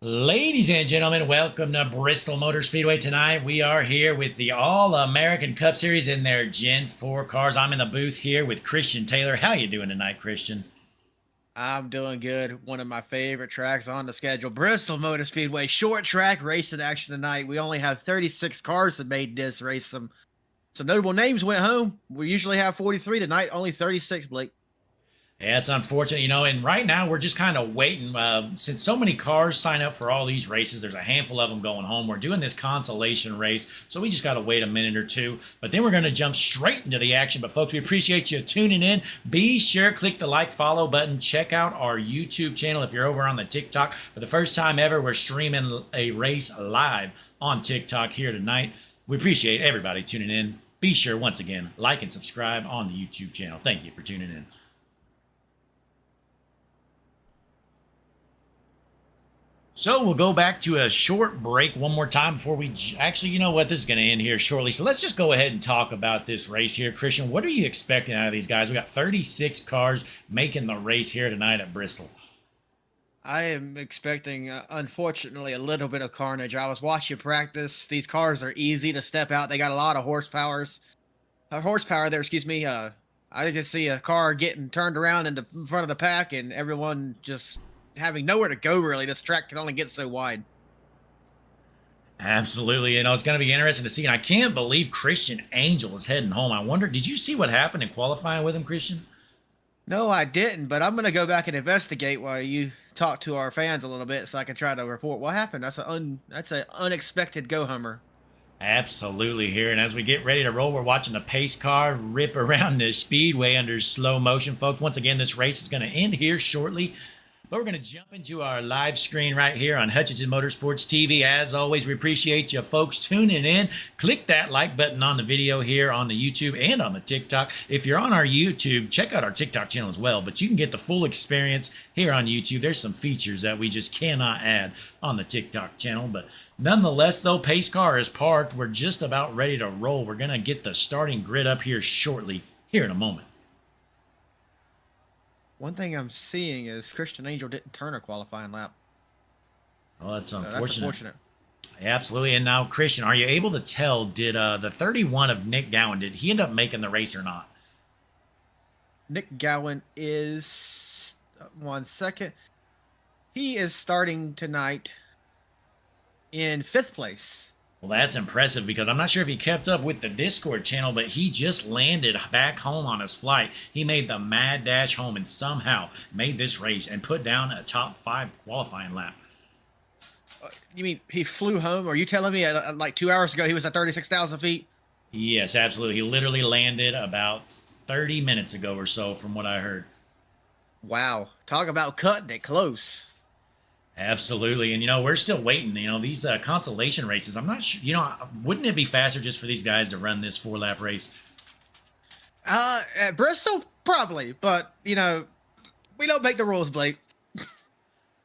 Ladies and gentlemen, welcome to Bristol Motor Speedway. Tonight we are here with the All-American Cup Series in their Gen 4 cars. I'm in the booth here with Christian Taylor. How you doing tonight, Christian? I'm doing good. One of my favorite tracks on the schedule, Bristol Motor Speedway. Short track racing action tonight. We only have 36 cars that made this race. Some notable names went home. We usually have 43 tonight, only 36, Blake. Yeah, it's unfortunate, and right now we're just kind of waiting. Since so many cars sign up for all these races, there's a handful of them going home. We're doing this consolation race, so we just got to wait a minute or two. But then we're going to jump straight into the action. But folks, we appreciate you tuning in. Be sure, click the like, follow button. Check out our YouTube channel if you're over on the TikTok. For the first time ever, we're streaming a race live on TikTok here tonight. We appreciate everybody tuning in. Be sure, once again, like and subscribe on the YouTube channel. Thank you for tuning in. So we'll go back to a short break one more time before we actually, you know what, this is going to end here shortly. So let's just go ahead and talk about this race here. Christian, what are you expecting out of these guys? We got 36 cars making the race here tonight at Bristol. I am expecting, unfortunately, a little bit of carnage. I was watching practice. These cars are easy to step out. They got a lot of horsepower there, excuse me. I can see a car getting turned around in front of the pack and everyone just having nowhere to go, really. This track can only get so wide. Absolutely. It's going to be interesting to see. And I can't believe Christian Angel is heading home. I wonder, did you see what happened in qualifying with him, Christian? No, I didn't, but I'm gonna go back and investigate while you talk to our fans a little bit, so I can try to report what happened. That's an unexpected go hummer. Absolutely here. And as we get ready to roll, we're watching the pace car rip around the speedway under slow motion, folks. Once again, this race is going to end here shortly. But we're going to jump into our live screen right here on Hutchinson Motorsports TV. As always, we appreciate you folks tuning in. Click that like button on the video here on the YouTube and on the TikTok. If you're on our YouTube, check out our TikTok channel as well. But you can get the full experience here on YouTube. There's some features that we just cannot add on the TikTok channel. But nonetheless, though, pace car is parked. We're just about ready to roll. We're going to get the starting grid up here shortly, here in a moment. One thing I'm seeing is Christian Angel didn't turn a qualifying lap. Oh, that's So unfortunate. that's unfortunate. Absolutely. And now, Christian, are you able to tell, did the 31 of Nick Gowan, did he end up making the race or not? Nick Gowan is 1 second. He is starting tonight in 5th place. Well, that's impressive because I'm not sure if he kept up with the Discord channel, but he just landed back home on his flight. He made the mad dash home and somehow made this race and put down a top 5 qualifying lap. You mean he flew home? Are you telling me like 2 hours ago he was at 36,000 feet? Yes, absolutely. He literally landed about 30 minutes ago or so from what I heard. Wow. Talk about cutting it close. Absolutely. And, we're still waiting. These consolation races, I'm not sure, wouldn't it be faster just for these guys to run this 4-lap race? At Bristol, probably. But, we don't make the rules, Blake.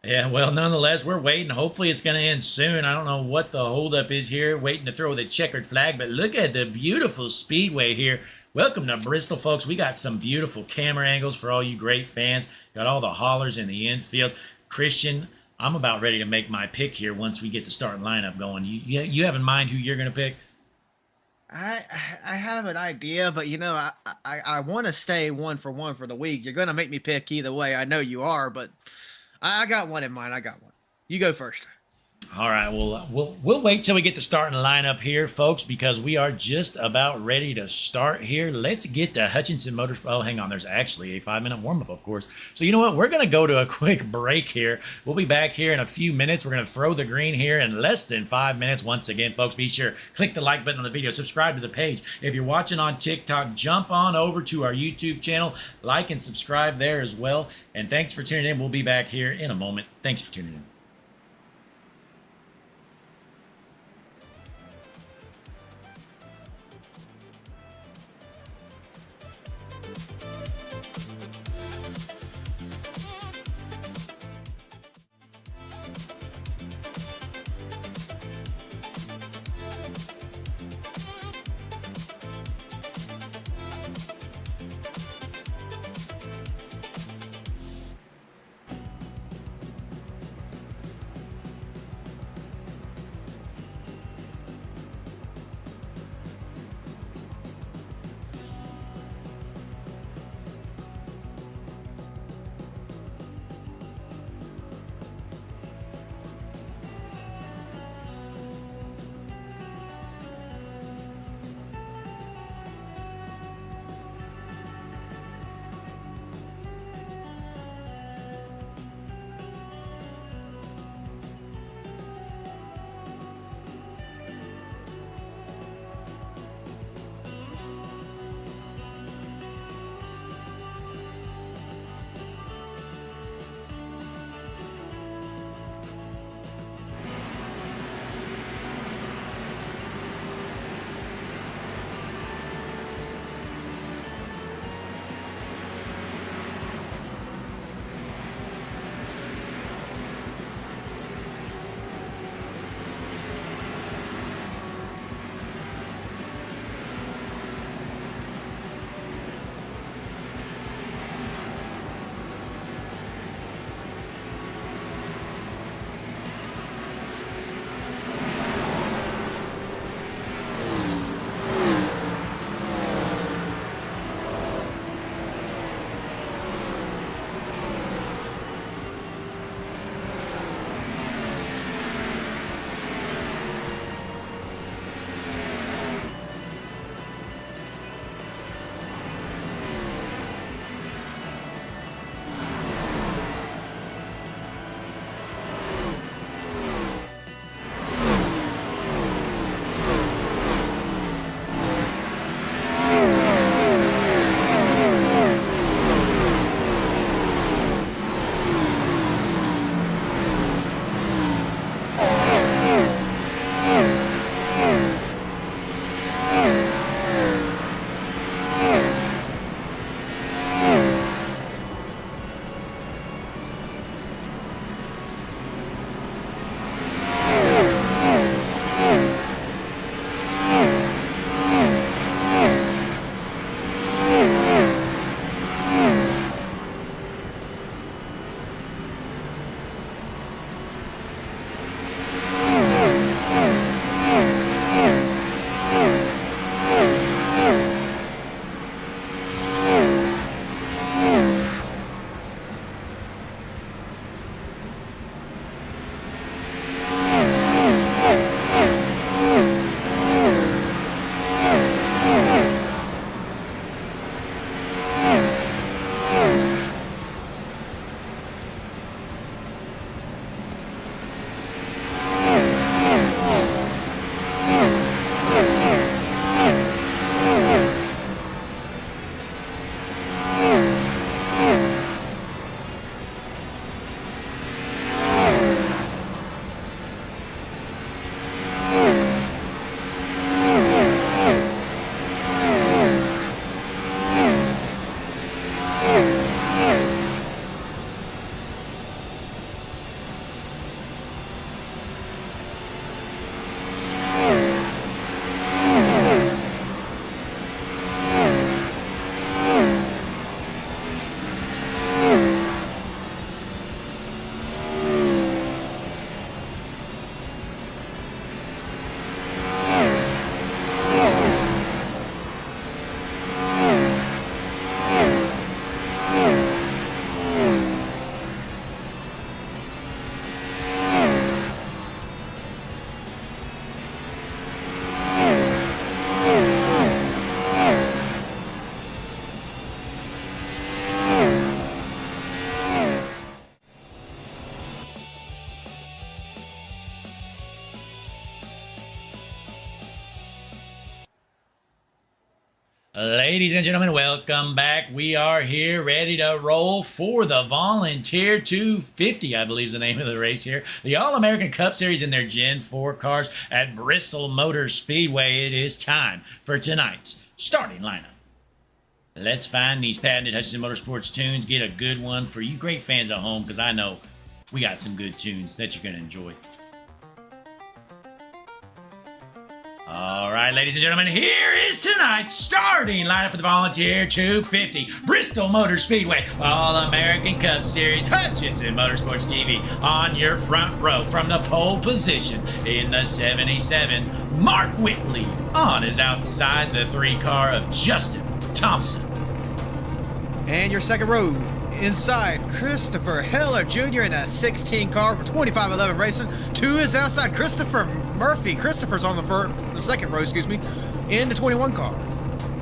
Yeah, well, nonetheless, we're waiting. Hopefully it's going to end soon. I don't know what the holdup is here, waiting to throw the checkered flag, but look at the beautiful speedway here. Welcome to Bristol, folks. We got some beautiful camera angles for all you great fans. Got all the haulers in the infield. Christian, I'm about ready to make my pick here once we get the starting lineup going. You have in mind who you're going to pick? I have an idea, but I want to stay 1 for 1 for the week. You're going to make me pick either way. I know you are, but I got one in mind. I got one. You go first. All right, well, we'll wait till we get the starting lineup here, folks, because we are just about ready to start here. Let's get the Hutchinson Motors. Oh, hang on. There's actually a 5-minute warm-up, of course. So you know what? We're going to go to a quick break here. We'll be back here in a few minutes. We're going to throw the green here in less than 5 minutes. Once again, folks, be sure click the like button on the video. Subscribe to the page. If you're watching on TikTok, jump on over to our YouTube channel. Like and subscribe there as well. And thanks for tuning in. We'll be back here in a moment. Thanks for tuning in. Ladies and gentlemen, welcome back. We are here ready to roll for the Volunteer 250, I believe is the name of the race here. The All-American Cup Series in their Gen 4 cars at Bristol Motor Speedway. It is time for tonight's starting lineup. Let's find these patented Hutchinson Motorsports tunes, get a good one for you great fans at home, because I know we got some good tunes that you're going to enjoy. All right, ladies and gentlemen, here is tonight's starting lineup for the Volunteer 250 Bristol Motor Speedway All-American Cup Series Hutchinson Motorsports TV. On your front row from the pole position in the 77, Mark Whitley. On his outside, the 3-car of Justin Thompson. And your second row, inside, Christopher Heller Jr. in that 16 car for 2511 Racing. To his outside, Christopher Murphy. Christopher's on the second row, in the 21 car.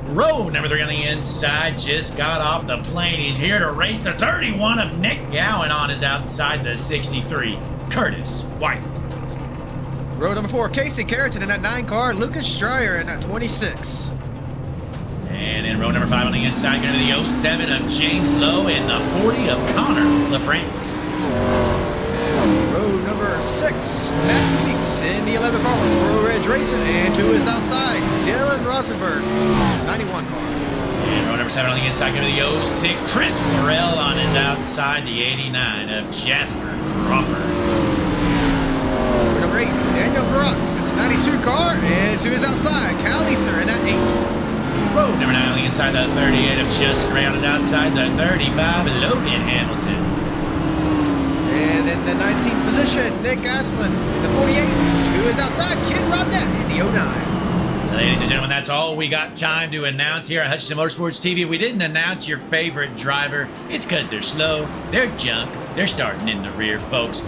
Row number 3 on the inside just got off the plane. He's here to race the 31 of Nick Gowan. On his outside, the 63, Curtis White. Row number 4, Casey Carrington in that 9 car. Lucas Stryer in that 26. And in row number 5 on the inside, going to the 07 of James Lowe and the 40 of Connor LaFrance. Row number 6, Matt Weeks in the 11 car from Pro Ridge Racing. And to his outside, Dylan Rosenberg, 91 car. And row number 7 on the inside, going to the 06, Chris Morrell. On his outside, the 89 of Jasper Crawford. Row number 8, Daniel Grotz in the 92 car. And to his outside, Cal Ether in that 8. Row number 9 on the inside, the 38 of Justin Ray. On his outside, the 35 of Logan Hamilton. And in the 19th position, Nick Aslin in the 48. To his outside, Kid Robnett in the 09. Ladies and gentlemen, that's all we got time to announce here at Hutchinson Motorsports TV. We didn't announce your favorite driver. It's because they're slow, they're junk, they're starting in the rear, folks.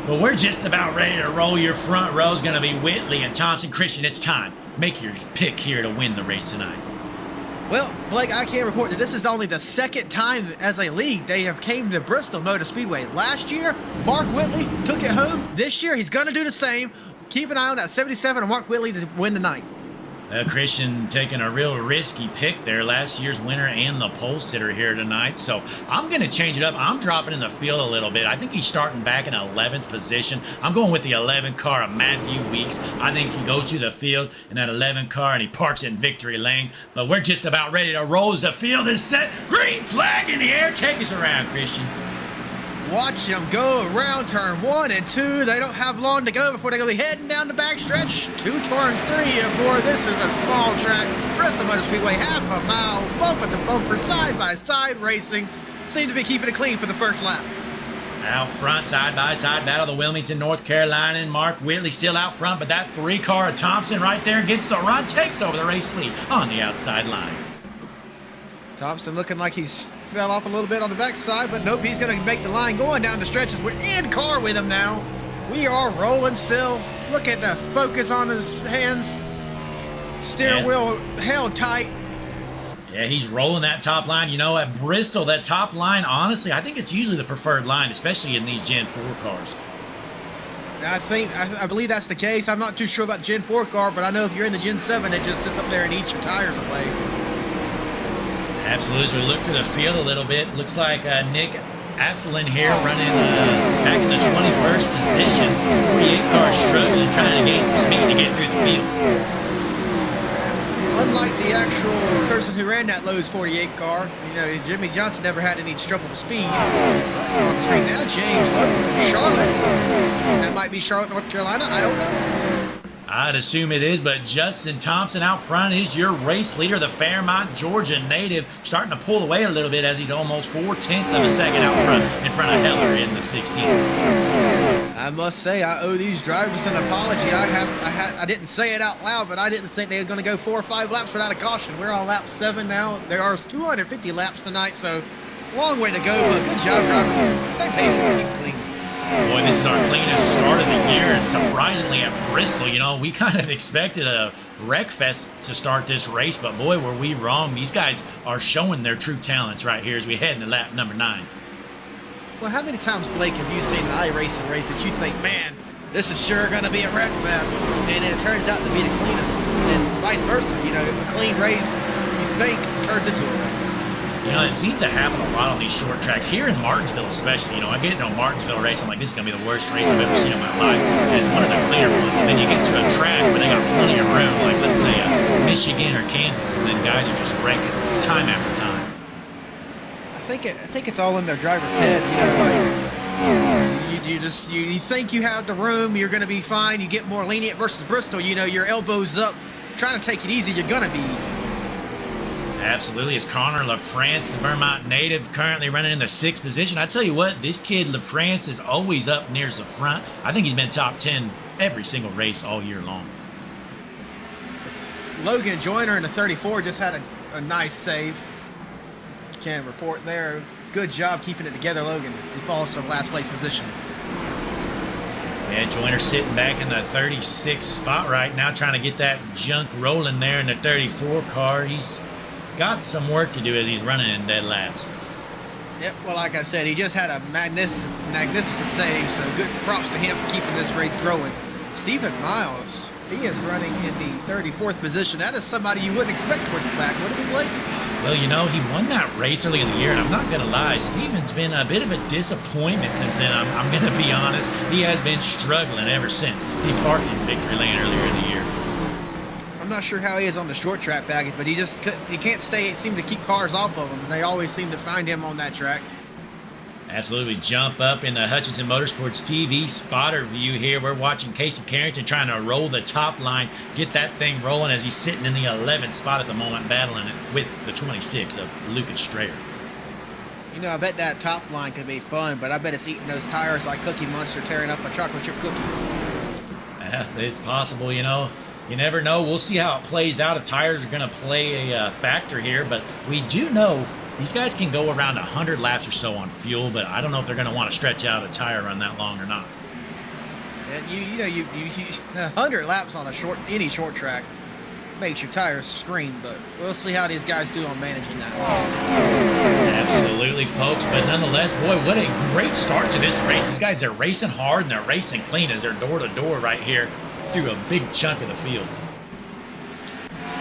But we're just about ready to roll. Your front row is going to be Whitley and Thompson. Christian, it's time. Make your pick here to win the race tonight. Well, Blake, I can report that this is only the second time as a league they have came to Bristol Motor Speedway. Last year, Mark Whitley took it home. This year, he's going to do the same. Keep an eye on that 77 of Mark Whitley to win the night. Christian taking a real risky pick there, last year's winner and the pole sitter here tonight. So I'm going to change it up. I'm dropping in the field a little bit. I think he's starting back in 11th position. I'm going with the 11 car of Matthew Weeks. I think he goes through the field in that 11 car and he parks in victory lane. But we're just about ready to roll as the field is set. Green flag in the air. Take us around, Christian. Watch them go around turn 1 and 2. They don't have long to go before they're going to be heading down the backstretch. 2 turns 3 and 4. This is a small track. Bristol Motor Speedway, half a mile, bumper to bumper, side-by-side racing. Seem to be keeping it clean for the first lap. Out front, side-by-side battle, the Wilmington, North Carolina, and Mark Whitley still out front, but that 3-car of Thompson right there gets the run, takes over the race lead on the outside line. Thompson looking like he's fell off a little bit on the backside, but nope, he's going to make the line going down the stretches. We're in car with him now. We are rolling still. Look at the focus on his hands. Steering wheel held tight. Yeah, he's rolling that top line. You know, at Bristol, that top line, honestly, I think it's usually the preferred line, especially in these Gen 4 cars. I believe that's the case. I'm not too sure about the Gen 4 car, but I know if you're in the Gen 7, it just sits up there and eats your tires away. Absolutely. As we look to the field a little bit, looks like Nick Aslin here running back in the 21st position. 48 cars struggling, trying to gain some speed to get through the field. Unlike the actual person who ran that Lowe's 48 car, you know, Jimmy Johnson never had any trouble with speed. On the screen now, James Lowe from Charlotte. That might be Charlotte, North Carolina. I don't know. I'd assume it is, but Justin Thompson out front is your race leader, the Fairmont, Georgia native, starting to pull away a little bit as he's almost 0.4 of a second out front in front of Heller in the 16th. I must say, I owe these drivers an apology. I didn't say it out loud, but I didn't think they were going to go 4 or 5 laps without a caution. We're on lap 7 now. There are 250 laps tonight, so long way to go. But good job, drivers. Stay patient, keep clean. Boy, this is our cleanest start of the year, and surprisingly at Bristol, you know, we kind of expected a wreck fest to start this race, but boy, were we wrong. These guys are showing their true talents right here as we head into lap number 9. Well, how many times, Blake, have you seen an iRacing race that you think, man, this is sure going to be a wreck fest, and it turns out to be the cleanest, and vice versa, you know, a clean race, you think turns into a wreck. You know, it seems to happen a lot on these short tracks. Here in Martinsville especially, you know, I get into a Martinsville race, I'm like, this is going to be the worst race I've ever seen in my life. And it's one of the cleaner ones. And then you get to a track where they got plenty of room, like let's say Michigan or Kansas, and then guys are just wrecking time after time. I think it's all in their driver's heads. You know, like you think you have the room, you're going to be fine. You get more lenient versus Bristol. You know, your elbows up, trying to take it easy. You're going to be easy. Absolutely. It's Connor LaFrance, the Vermont native, currently running in the 6th position. I tell you what, this kid LaFrance is always up near the front. I think he's been top 10 every single race all year long. Logan Joyner in the 34 just had a nice save. Can report there. Good job keeping it together, Logan. He falls to the last place position. Yeah, Joyner sitting back in the 36th spot right now, trying to get that junk rolling there in the 34 car. He's got some work to do as he's running in dead last. Yep, well, like I said, he just had a magnificent save, so good props to him for keeping this race growing. Stephen Miles, he is running in the 34th position. That is somebody you wouldn't expect towards the back, would it be, Blake? Well, you know, he won that race early in the year, and I'm not going to lie, Stephen's been a bit of a disappointment since then. I'm going to be honest. He has been struggling ever since. He parked in victory lane earlier in the year. I'm not sure how he is on the short track package, but he can't seem to keep cars off of him. They always seem to find him on that track. Absolutely. Jump up in the Hutchinson Motorsports TV spotter view here. We're watching Casey Carrington trying to roll the top line, get that thing rolling as he's sitting in the 11th spot at the moment, battling it with the 26 of Lucas Strayer. You know, I bet that top line could be fun, but I bet it's eating those tires like Cookie Monster tearing up a chocolate chip cookie. It's possible, you know. You never know. We'll see how it plays out if tires are going to play a factor here, but we do know these guys can go around 100 laps or so on fuel, but I don't know if they're going to want to stretch out a tire run that long or not. Yeah, you 100 laps on any short track makes your tires scream, but we'll see how these guys do on managing that. Absolutely, folks, but nonetheless, boy, what a great start to this race. These guys are racing hard and they're racing clean as they're door-to-door right here through a big chunk of the field.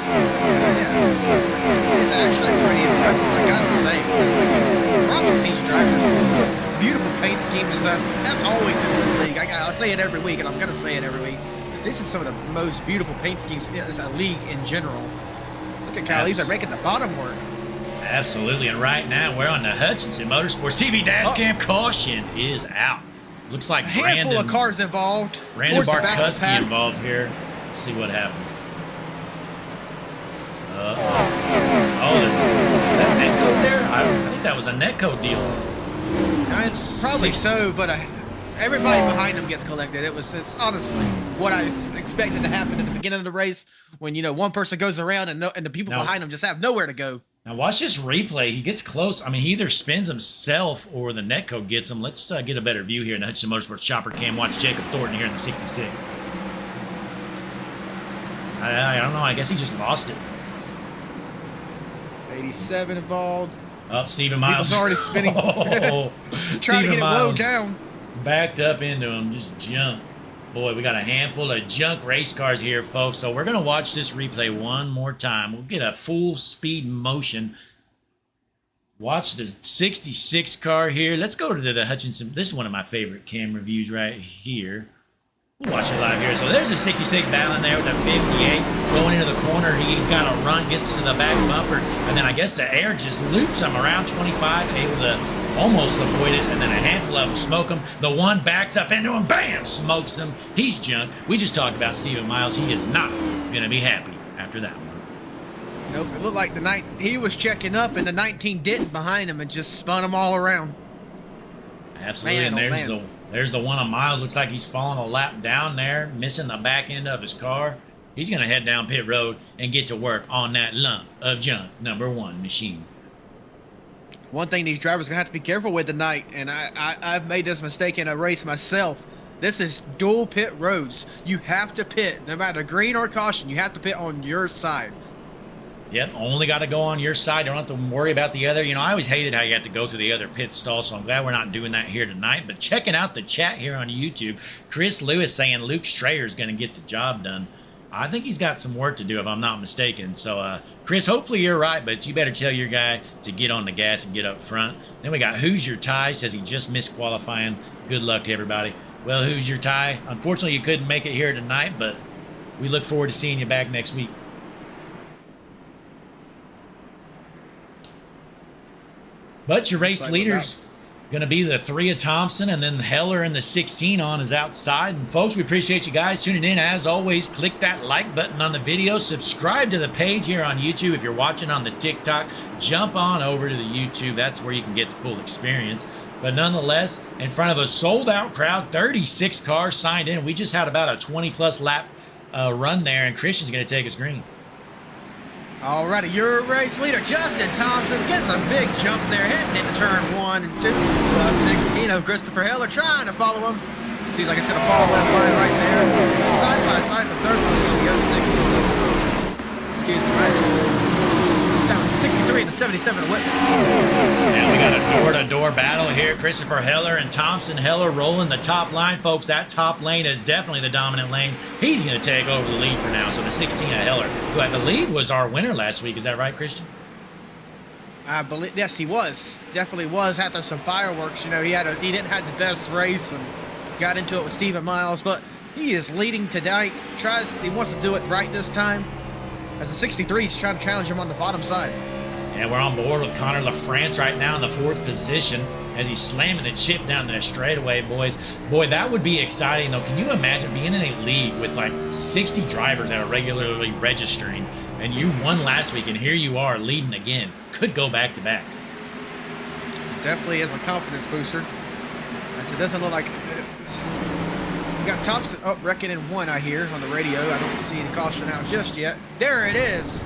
It's actually pretty impressive, I gotta say. Props to these drivers. Beautiful paint schemes, as always in this league. I'll say it every week, and I'm gonna say it every week. This is some of the most beautiful paint schemes as a league in general. Look at Kyle, they're making the bottom work. Absolutely, and right now we're on the Hutchinson Motorsports TV dash cam. Caution is out. Looks like a handful of cars involved. Brandon Barkuski involved here. Let's see what happens. Is that netcode there? I think that was a netcode deal. Probably so, but everybody behind him gets collected. It's honestly what I expected to happen in the beginning of the race when, you know, one person goes around and the people behind him just have nowhere to go. Now watch this replay. He gets close. I mean, he either spins himself or the netcode gets him. Let's get a better view here in the Hutchinson Motorsports chopper cam. Watch Jacob Thornton here in the 66. I don't know. I guess he just lost it. 87 involved. Oh, Stephen Miles. People's already spinning. Trying to get it low down. Backed up into him. Just junk. Boy, we got a handful of junk race cars here, folks. So we're going to watch this replay one more time. We'll get a full speed motion. Watch the 66 car here. Let's go to the Hutchinson. This is one of my favorite camera views right here. We'll watch it live here. So there's a 66 battling there with a 58. Going into the corner, he's got a run, gets to the back bumper. And then I guess the air just loops him around 25, able to almost avoid it. And then a handful of them smoke him. The one backs up into him, bam, smokes him. He's junk. We just talked about Stephen Miles. He is not going to be happy after that one. Nope, it looked like he was checking up and the 19 didn't behind him and just spun him all around. Absolutely, man, and there's the one on Miles. Looks like he's falling a lap down there, missing the back end of his car. He's going to head down pit road and get to work on that lump of junk #1 machine. One thing these drivers are going to have to be careful with tonight, and I've made this mistake in a race myself. This is dual pit roads. You have to pit, no matter green or caution, you have to pit on your side. Yep, only got to go on your side. Don't have to worry about the other. You know, I always hated how you have to go to the other pit stall, so I'm glad we're not doing that here tonight. But checking out the chat here on YouTube, Chris Lewis saying Luke Strayer's going to get the job done. I think he's got some work to do if I'm not mistaken. So, Chris, hopefully you're right, but you better tell your guy to get on the gas and get up front. Then we got Who's Your Tie, says he just missed qualifying. Good luck to everybody. Well, Who's Your Tie? Unfortunately, you couldn't make it here tonight, but we look forward to seeing you back next week. But your race leaders going to be the 3 of Thompson, and then Heller and the 16 on is outside. And folks, we appreciate you guys tuning in. As always, click that like button on the video. Subscribe to the page here on YouTube. If you're watching on the TikTok, jump on over to the YouTube. That's where you can get the full experience. But nonetheless, in front of a sold-out crowd, 36 cars signed in. We just had about a 20-plus lap run there, and Christian's going to take us green. Alrighty, your race leader, Justin Thompson, gets a big jump there, heading into turn 1 and 2. 16 of Christopher Heller trying to follow him. Seems like it's going to fall that line right there. Side by side for third position, the 06. Excuse me, right? That was the 63 and the 77 Whitman. And we got a door-to-door battle here. Christopher Heller and Thompson. Heller rolling the top line, folks. That top lane is definitely the dominant lane. He's going to take over the lead for now. So the 16 of Heller, who I believe was our winner last week. Is that right, Christian? I believe, yes, he was. Definitely was after some fireworks. You know, he didn't have the best race and got into it with Stephen Miles, but he is leading tonight. He wants to do it right this time. As a 63, he's trying to challenge him on the bottom side. And we're on board with Connor LaFrance right now in the 4th position as he's slamming the chip down the straightaway, boys. Boy, that would be exciting, though. Can you imagine being in a league with like 60 drivers that are regularly registering, and you won last week, and here you are leading again? Could go back to back. Definitely is a confidence booster. It doesn't look like... We got Thompson wrecking in 1, I hear, on the radio. I don't see any caution out just yet. There it is.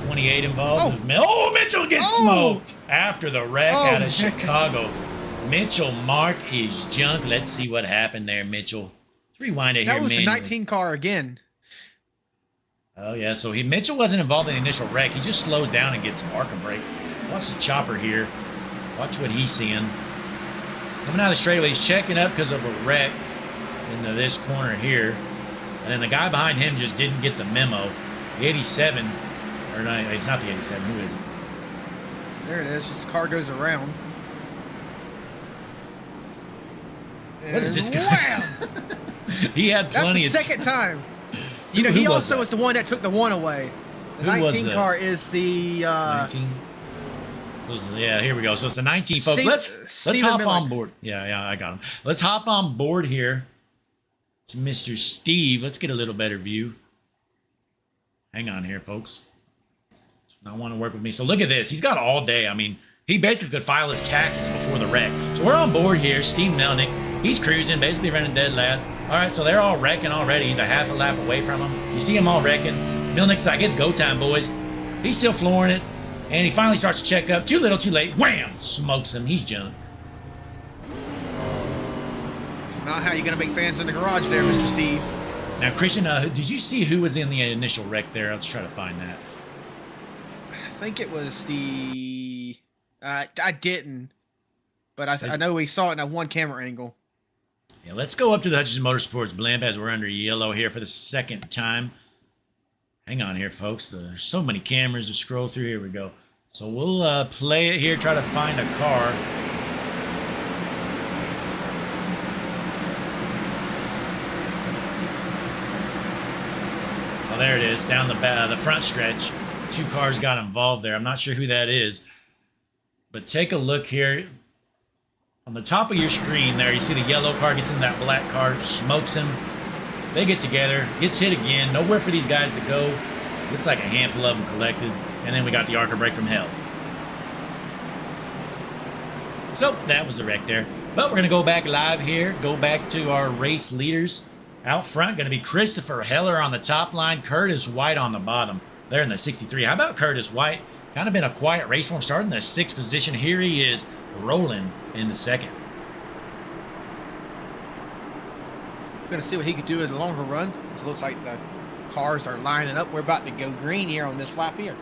28 involved. Mitchell gets smoked after the wreck out of Chicago. Mitchell Mark is junk. Let's see what happened there, Mitchell. Let's rewind it here. That was the 19 car again. Oh, yeah. So Mitchell wasn't involved in the initial wreck. He just slows down and gets marker brake. Watch the chopper here. Watch what he's seeing. Coming out of the straightaway, he's checking up because of a wreck into this corner here. And then the guy behind him just didn't get the memo. The 87, or no, it's not the 87. Who is it? There it is. Just the car goes around. What is this guy? He had plenty of... That's the second time. You know, he also was the one that took the 1 away. The 19 car is the... 19? Yeah, here we go. So it's a 19, folks. Let's hop on board. Yeah, I got him. Let's hop on board here to Mr. Steve. Let's get a little better view. Hang on here, folks. I want to work with me. So look at this. He's got all day. I mean, he basically could file his taxes before the wreck. So we're on board here. Steve Melnick. He's cruising, basically running dead last. All right, so they're all wrecking already. He's a half a lap away from him. You see them all wrecking. Melnick's like, it's go time, boys. He's still flooring it. And he finally starts to check up. Too little, too late. Wham! Smokes him. He's junk. It's not how you're going to make fans in the garage there, Mr. Steve. Now, Christian, did you see who was in the initial wreck there? Let's try to find that. I think it was the... I didn't. But I know we saw it in that one camera angle. Yeah, let's go up to the Hutchinson Motorsports blimp as we're under yellow here for the second time. Hang on here, folks. There's so many cameras to scroll through. Here we go. So we'll play it here, try to find a car. Oh, there it is, down the front stretch. 2 cars got involved there. I'm not sure who that is. But take a look here. On the top of your screen there, you see the yellow car gets into that black car, smokes him. They get together, gets hit again. Nowhere for these guys to go. Looks like a handful of them collected. And then we got the arc brake from hell. So that was the wreck there. But we're going to go back live here. Go back to our race leaders. Out front, going to be Christopher Heller on the top line. Curtis White on the bottom. There in the 63. How about Curtis White? Kind of been a quiet race for him. Starting in the 6th position. Here he is rolling in the 2nd. Going to see what he could do in the longer run. It looks like the cars are lining up. We're about to go green here on this lap here.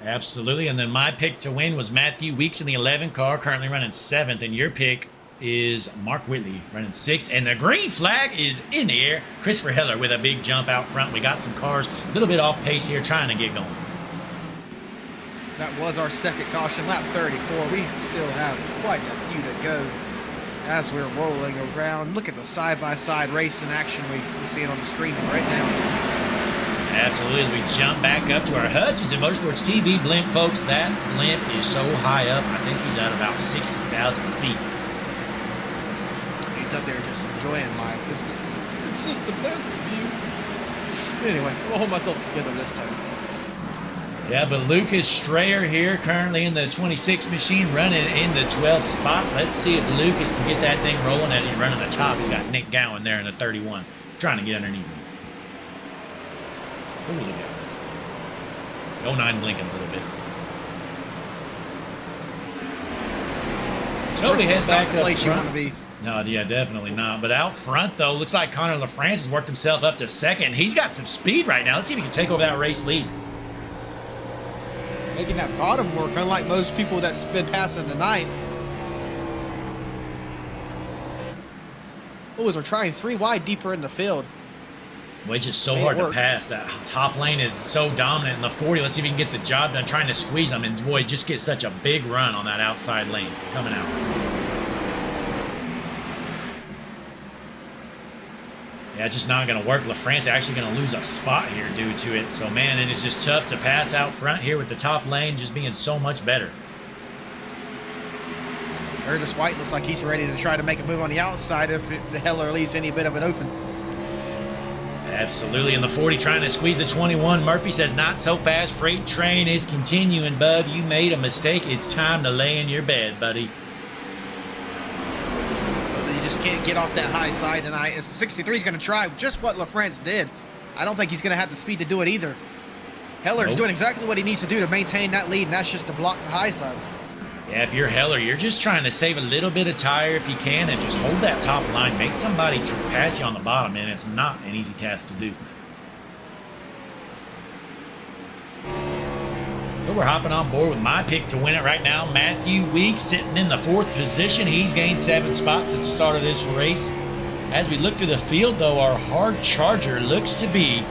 Absolutely. And then my pick to win was Matthew Weeks in the 11 car, currently running 7th. And your pick is Mark Whitley running 6th, and the green flag is in the air. Christopher Heller with a big jump out front. We got some cars a little bit off pace here, trying to get going. That was our second caution, lap 34. We still have quite a few to go as we're rolling around. Look at the side-by-side racing action we see it on the screen right now. Absolutely. As we jump back up to our Hutchinson Motorsports TV blimp, folks. That blimp is so high up. I think he's at about 60,000 feet. He's up there just enjoying life. It's just the best view. Anyway, I'll hold myself together this time. Yeah, but Lucas Strayer here, currently in the 26 machine, running in the 12th spot. Let's see if Lucas can get that thing rolling as he's running the top. He's got Nick Gowan there in the 31, trying to get underneath him. Ooh, look at that. 09 blinking a little bit. So we head back up front. No, yeah, definitely not. But out front, though, looks like Connor LaFrance has worked himself up to second. He's got some speed right now. Let's see if he can take over that race lead. Making that bottom work, unlike most people that's been passing tonight. Oh, as we're trying 3 wide deeper in the field. Well, it's just so hard to pass. That top lane is so dominant in the 40. Let's see if he can get the job done, trying to squeeze them. And boy, just get such a big run on that outside lane coming out. Yeah, it's just not going to work. LaFrance actually going to lose a spot here due to it. So, man, it is just tough to pass out front here with the top lane just being so much better. Curtis White looks like he's ready to try to make a move on the outside if the Heller leaves any bit of it open. Absolutely. In the 40, trying to squeeze the 21. Murphy says, not so fast. Freight train is continuing, bud. You made a mistake. It's time to lay in your bed, buddy. You just can't get off that high side tonight. As the 63 is going to try just what LaFrance did. I don't think he's going to have the speed to do it either. Heller's doing exactly what he needs to do to maintain that lead, and that's just to block the high side. Yeah, if you're Heller, you're just trying to save a little bit of tire if you can and just hold that top line. Make somebody pass you on the bottom, and it's not an easy task to do. But we're hopping on board with my pick to win it right now. Matthew Weeks sitting in the 4th position. He's gained 7 spots since the start of this race. As we look through the field, though, our hard charger looks to be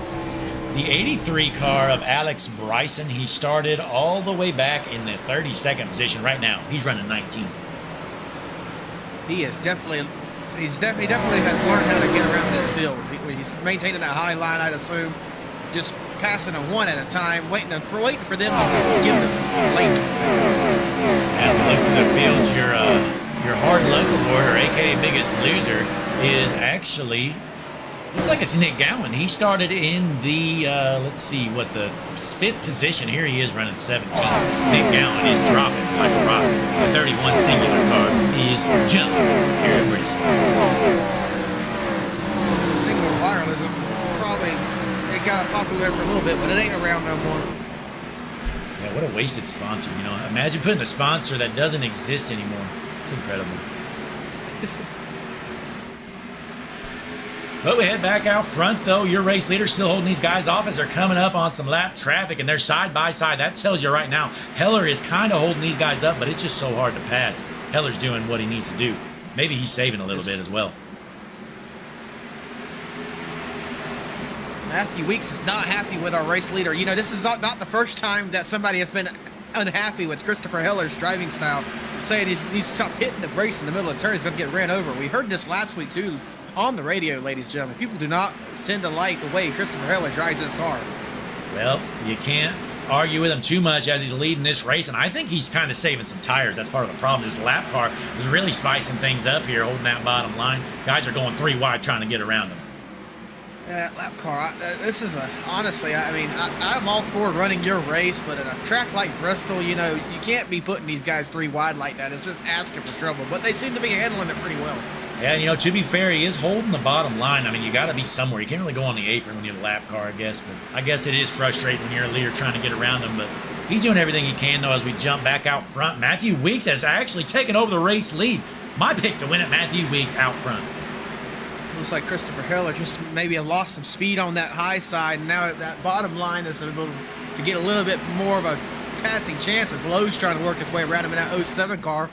the 83 car of Alex Bryson. He started all the way back in the 32nd position. Right now, he's running 19. He definitely has learned how to get around this field. He's maintaining that high line, I'd assume. Just passing them one at a time, waiting for them to give them late. As we look through the field, your hard local board, or AKA biggest loser, is actually, looks like it's Nick Gowan. He started in the, let's see, what the 5th position. Here he is running 17. Nick Gowan is dropping like a rock. The 31 singular car is jumping here at Bristol. Single wireless probably, it got popular for a little bit, but it ain't around no more. Yeah, what a wasted sponsor, you know. Imagine putting a sponsor that doesn't exist anymore. It's incredible. But we head back out front, though. Your race leader still holding these guys off as they're coming up on some lap traffic, and they're side by side. That tells you right now, Heller is kind of holding these guys up, but it's just so hard to pass. Heller's doing what he needs to do. Maybe he's saving a little bit as well. Matthew Weeks is not happy with our race leader. You know, this is not the first time that somebody has been unhappy with Christopher Heller's driving style, saying he needs to stop hitting the brakes in the middle of the turn. He's going to get ran over. We heard this last week, too, on the radio, ladies and gentlemen. People do not tend to like the way Christopher Heller drives his car. Well, you can't argue with him too much as he's leading this race, and I think he's kind of saving some tires. That's part of the problem. His lap car is really spicing things up here, holding that bottom line. Guys are going 3 wide trying to get around him. Yeah, lap car, this is honestly, I mean, I'm all for running your race, but at a track like Bristol, you know, you can't be putting these guys 3 wide like that. It's just asking for trouble, but they seem to be handling it pretty well. Yeah, you know, to be fair, he is holding the bottom line. I mean, you got to be somewhere. You can't really go on the apron when you're a lap car, I guess. But I guess it is frustrating when you're a leader trying to get around him. But he's doing everything he can, though, as we jump back out front. Matthew Weeks has actually taken over the race lead. My pick to win it, Matthew Weeks out front. Looks like Christopher Heller just maybe lost some speed on that high side, and now that bottom line is able to get a little bit more of a passing chance as Lowe's trying to work his way around him in that 07 car.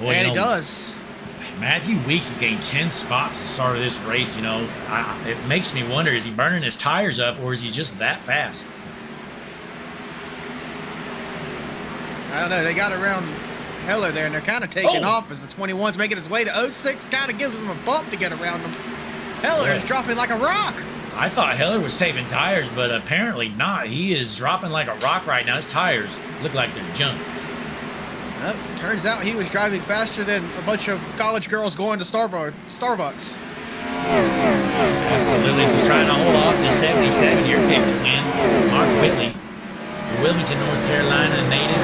Boy, and he does. Matthew Weeks has gained 10 spots at the start of this race. You know, it makes me wonder, is he burning his tires up or is he just that fast? I don't know. They got around Heller there, and they're kind of taking off as the 21's making his way to 06. Kind of gives them a bump to get around them. Heller is dropping like a rock. I thought Heller was saving tires, but apparently not. He is dropping like a rock right now. His tires look like they're junk. Well, turns out he was driving faster than a bunch of college girls going to Starbucks. Absolutely. He's trying to hold off the 77-year pick to win. Mark Whitley, the Wilmington, North Carolina native,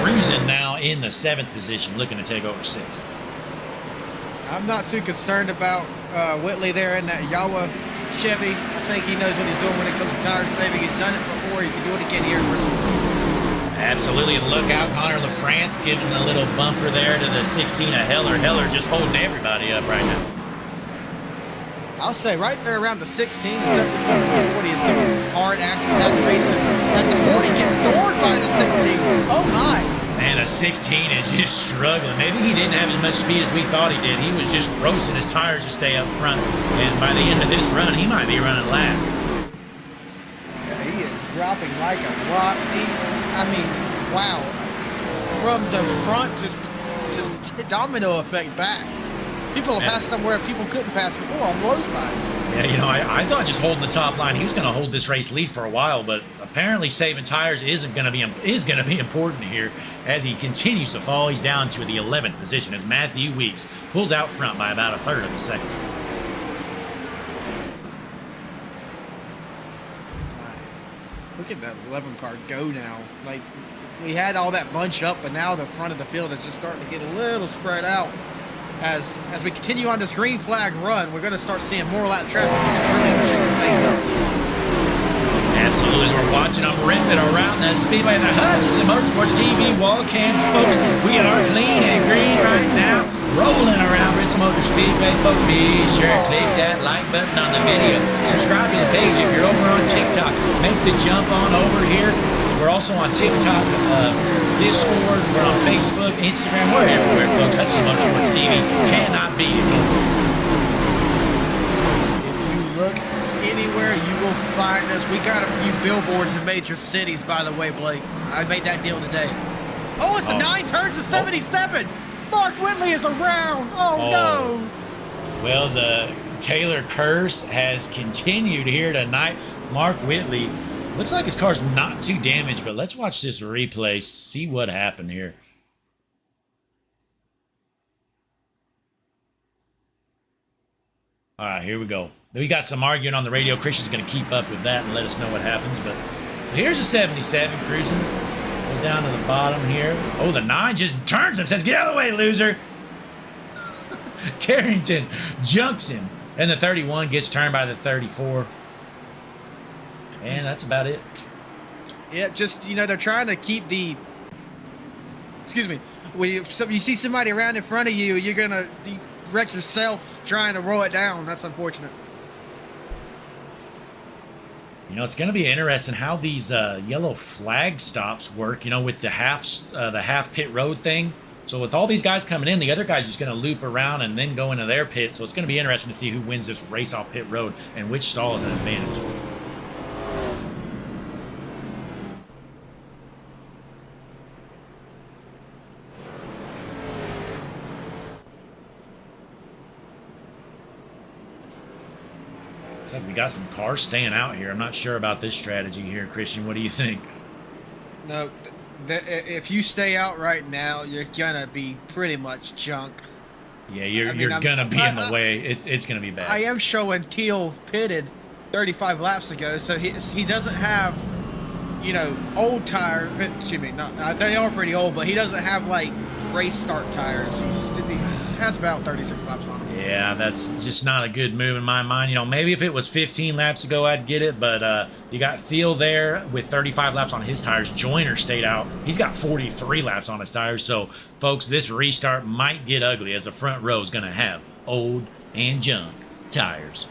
cruising now in the 7th position, looking to take over 6th. I'm not too concerned about Whitley there in that Yawa Chevy. I think he knows what he's doing when it comes to tire saving. He's done it before. He can do it again here in Bristol. Absolutely. And look out, Connor LaFrance giving a little bumper there to the 16 of Heller. Heller just holding everybody up right now. I'll say right there around the 16 and 77 40 is some hard action that racing. As the 40 gets doored by the 16. Oh my. And a 16 is just struggling. Maybe he didn't have as much speed as we thought he did. He was just roasting his tires to stay up front. And by the end of this run, he might be running last. Yeah, he is dropping like a rock. I mean, wow. From the front, just domino effect back. People are passing them where people couldn't pass before on the low side. Yeah, you know, I thought just holding the top line, he was going to hold this race lead for a while, but apparently saving tires is going to be important here as he continues to fall. He's down to the 11th position as Matthew Weeks pulls out front by about a third of a second. Look at that 11 car go now. Like, we had all that bunch up, but now the front of the field is just starting to get a little spread out. As we continue on this green flag run, we're going to start seeing more lap traffic. Absolutely, as we're watching them ripping around the speedway, the Hutchinson Motorsports TV wall cams, folks. We are clean and green right now, rolling around Bristol Motor Speedway, folks. Be sure to click that like button on the video. Subscribe to the page if you're over on TikTok. Make the jump on over here. We're also on TikTok, Discord, we're on Facebook, Instagram, we're everywhere, folks. Hutchinson Motorsports TV cannot be ignored. If you look anywhere, you will find us. We got a few billboards in major cities, by the way, Blake. I made that deal today. Oh, it's the 9 turns to 77. Mark Whitley is around. Oh, no. Well, the Taylor curse has continued here tonight. Mark Whitley, looks like his car's not too damaged, but let's watch this replay, see what happened here. All right, here we go. We got some arguing on the radio. Christian's going to keep up with that and let us know what happens. But here's a 77 cruising. Goes down to the bottom here. Oh, the 9 just turns him, says, "Get out of the way, loser." Carrington junks him. And the 31 gets turned by the 34. And that's about it. Yeah, just, you know, they're trying to keep the... Excuse me. When you see somebody around in front of you, you're going to wreck yourself trying to roll it down. That's unfortunate. You know, it's going to be interesting how these yellow flag stops work, you know, with the half pit road thing. So with all these guys coming in, the other guy's just going to loop around and then go into their pit. So it's going to be interesting to see who wins this race off pit road and which stall is an advantage. Looks like we got some cars staying out here. I'm not sure about this strategy here, Christian. What do you think? No, if you stay out right now, you're gonna be pretty much junk. Yeah, you're gonna be in the way. It's gonna be bad. I am showing Teal pitted 35 laps ago, so he doesn't have, you know, old tires. Excuse me, not they are pretty old, but he doesn't have like race start tires. He has about 36 laps on him. Yeah, that's just not a good move in my mind. You know, maybe if it was 15 laps ago, I'd get it. But you got Thiel there with 35 laps on his tires. Joyner stayed out. He's got 43 laps on his tires. So, folks, this restart might get ugly as the front row is going to have old and junk tires.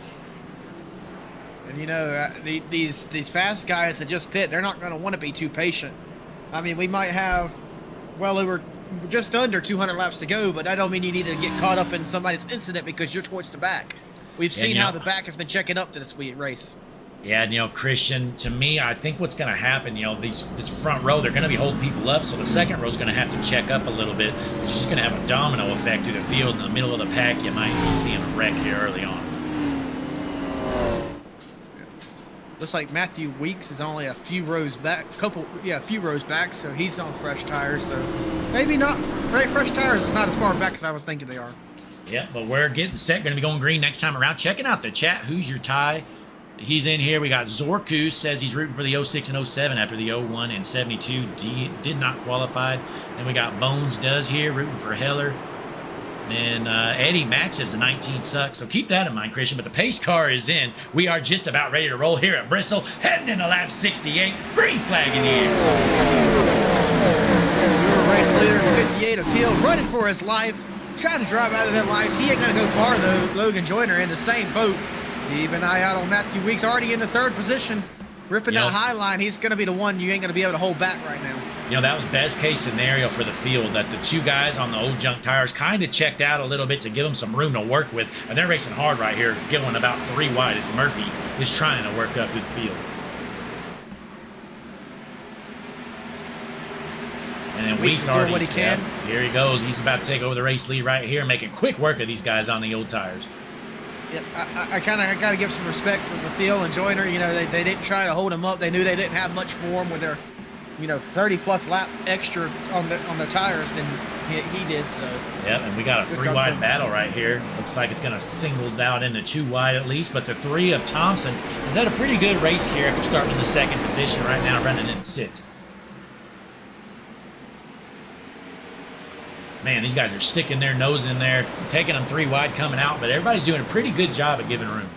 And, you know, these fast guys that just pit, they're not going to want to be too patient. I mean, we might have well over just under 200 laps to go, but that don't mean you need to get caught up in somebody's incident because you're towards the back. We've seen how the back has been checking up to this race. Yeah, Christian, to me, I think what's going to happen, this front row, they're going to be holding people up, so the second row is going to have to check up a little bit. It's just going to have a domino effect through the field. In the middle of the pack, you might be seeing a wreck here early on. Looks like Matthew Weeks is only a few rows back, a few rows back, so he's on fresh tires. So maybe not fresh tires is not as far back as I was thinking they are. Yeah, but we're getting set. Going to be going green next time around. Checking out the chat. Who's your tie? He's in here. We got Zorku says he's rooting for the 06 and 07 after the 01 and 72 did not qualify. And we got Bones does here rooting for Heller. And Eddie Max says the 19 sucks. So keep that in mind, Christian. But the pace car is in. We are just about ready to roll here at Bristol. Heading into lap 68. Green flag in the air. Your race leader in 58 appeal, running for his life. Trying to drive out of that life. He ain't going to go far, though. Logan Joyner in the same boat. Keep an eye out on Matthew Weeks, already in the third position. Ripping that high line. He's going to be the one you ain't going to be able to hold back right now. That was best case scenario for the field, that the two guys on the old junk tires kind of checked out a little bit to give them some room to work with. And they're racing hard right here, going about 3 wide as Murphy is trying to work up through the field. And then Weeks already, what he can. Yep, here he goes. He's about to take over the race lead right here, making quick work of these guys on the old tires. Yep, I kind of got to give some respect for the field and Joyner. They didn't try to hold him up. They knew they didn't have much for him with their, 30-plus lap extra on the tires than he did. So. Yep, and we got a 3-wide battle right here. Looks like it's going to single out into 2 wide at least. But the 3 of Thompson has had a pretty good race here after starting in the second position right now, running in 6th. Man, these guys are sticking their nose in there, taking them 3 wide coming out, but everybody's doing a pretty good job at giving room.